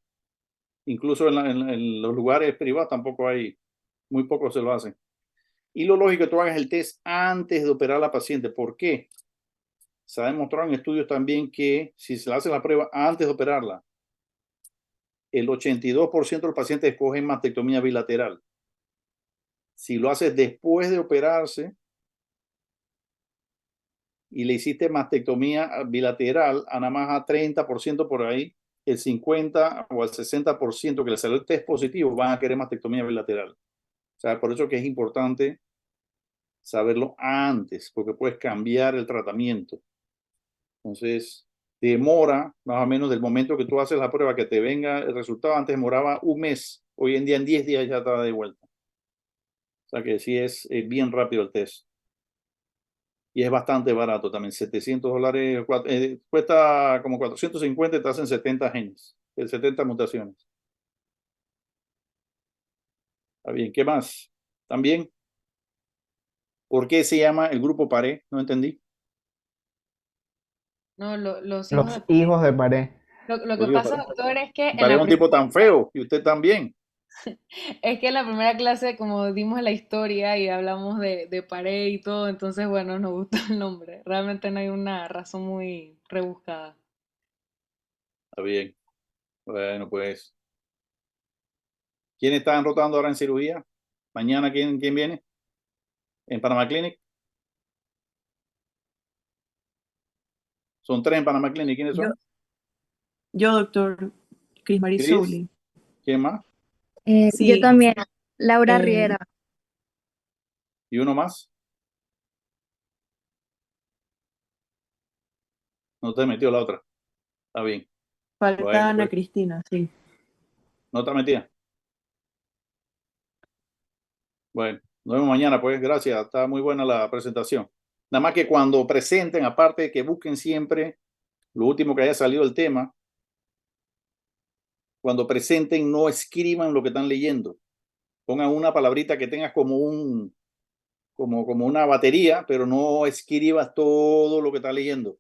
Incluso en los lugares privados tampoco hay, muy pocos se lo hacen. Y lo lógico es que tú hagas el test antes de operar a la paciente. ¿Por qué? Se ha demostrado en estudios también que si se le hace la prueba antes de operarla, el 82% de los pacientes escogen mastectomía bilateral. Si lo haces después de operarse y le hiciste mastectomía bilateral a nada más a 30% por ahí, el 50 o el 60% que le salió el test positivo van a querer mastectomía bilateral. O sea, por eso que es importante saberlo antes, porque puedes cambiar el tratamiento. Entonces, demora más o menos del momento que tú haces la prueba que te venga el resultado. Antes demoraba un mes, hoy en día en 10 días ya está de vuelta. O sea que sí es bien rápido el test. Y es bastante barato también, $700, cuesta como 450 y te hacen 70 genes, 70 mutaciones. Está bien, ¿qué más? También, ¿por qué se llama el grupo PARE? No entendí. No, los hijos Los de... hijos de Pared. Lo que Los hijos pasa, PARE. doctor, es que en PARE es la un tipo tan feo y usted también. es que en la primera clase, como dimos la historia y hablamos de pared y todo, entonces, bueno, nos gustó el nombre. Realmente no hay una razón muy rebuscada. Está bien. Bueno, pues, ¿quién está rotando ahora en cirugía? Mañana, ¿quién viene? ¿En Panama Clinic? Son 3 en Panama Clinic. ¿Quiénes son? Yo, doctor Cris Marie Chris. Souli. ¿Quién más? Yo Sí, también, Laura eh, Riera. ¿Y uno más? No te metió la otra. Está bien. falta Bueno, Ana pues, Cristina, sí. no te metía. Bueno, nos vemos mañana, pues. Gracias. Está muy buena la presentación. Nada más que cuando presenten, aparte que busquen siempre lo último que haya salido del tema, cuando presenten no escriban lo que están leyendo. Pongan una palabrita que tengas como una batería, pero no escribas todo lo que estás leyendo.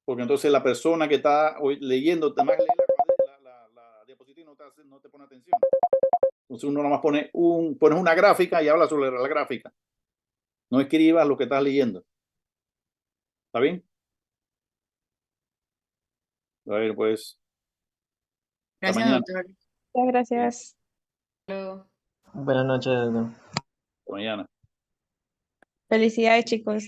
Porque entonces la persona que está leyendo, nada más lee la diapositiva y no te pone atención. Entonces uno nada más pones una gráfica y habla sobre la gráfica. No escribas lo que estás leyendo. ¿Está bien? A ver, pues, hasta Gracias, mañana. doctor. Muchas gracias. Luego. Buenas noches, doctor. Hasta mañana. Felicidades, chicos.